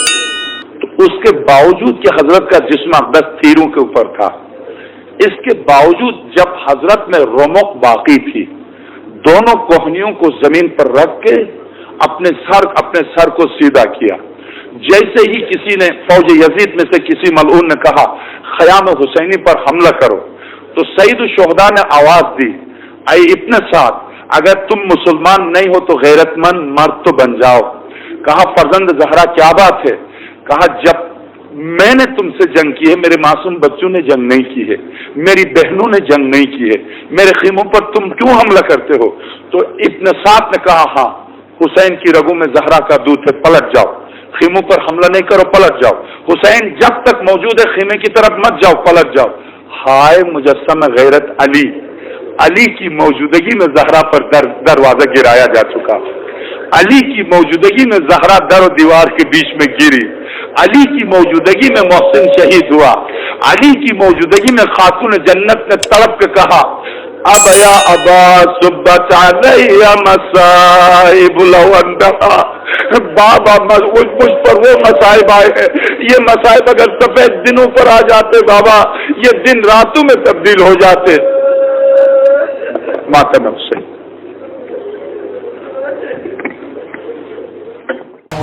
تو اس کے باوجود کہ حضرت کا جسم اقدس تیروں کے اوپر تھا, اس کے باوجود جب حضرت میں رمق باقی تھی دونوں کوہنیوں کو زمین پر رکھ کے اپنے سر کو سیدھا کیا. جیسے ہی کسی نے فوج یزید میں سے کسی ملعون نے کہا خیام حسینی پر حملہ کرو تو سید الشہداء نے آواز دی اے ابن سعد اگر تم مسلمان نہیں ہو تو غیرت مند مرد تو بن جاؤ. کہا فرزند زہرا کیا بات ہے, کہا جب میں نے تم سے جنگ کی ہے، میرے معصوم بچوں نے جنگ نہیں کی ہے، میری بہنوں نے جنگ نہیں کی ہے، میرے خیموں پر تم کیوں حملہ کرتے ہو؟ تو ابن سعد نے کہا ہاں، حسین کی رگوں میں زہرا کا دودھ ہے، پلٹ جاؤ، خیموں پر حملہ نہیں کرو، پلٹ جاؤ، حسین جب تک موجود ہے خیمے کی طرف مت جاؤ، پلٹ جاؤ۔ ہائے مجسم غیرت علی، علی کی موجودگی میں زہرا پر دروازہ گرایا جا چکا، علی کی موجودگی میں زہرا در و دیوار کے بیچ میں گری، علی کی موجودگی میں محسن شہید ہوا، علی کی موجودگی میں خاتون جنت نے تڑپ کے کہا اب یا ابا صبت علیہ مصائب لو اندہا، بابا مجھ پر وہ مصائب آئے ہیں، یہ مصائب اگر سفید دنوں پر آ جاتے بابا، یہ دن راتوں میں تبدیل ہو جاتے۔ ماتم حسین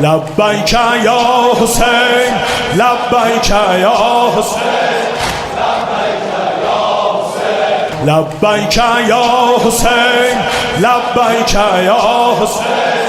لبیک یا حسین، لبیک یا حسین، لبیک یا حسین، لبیک یا حسین۔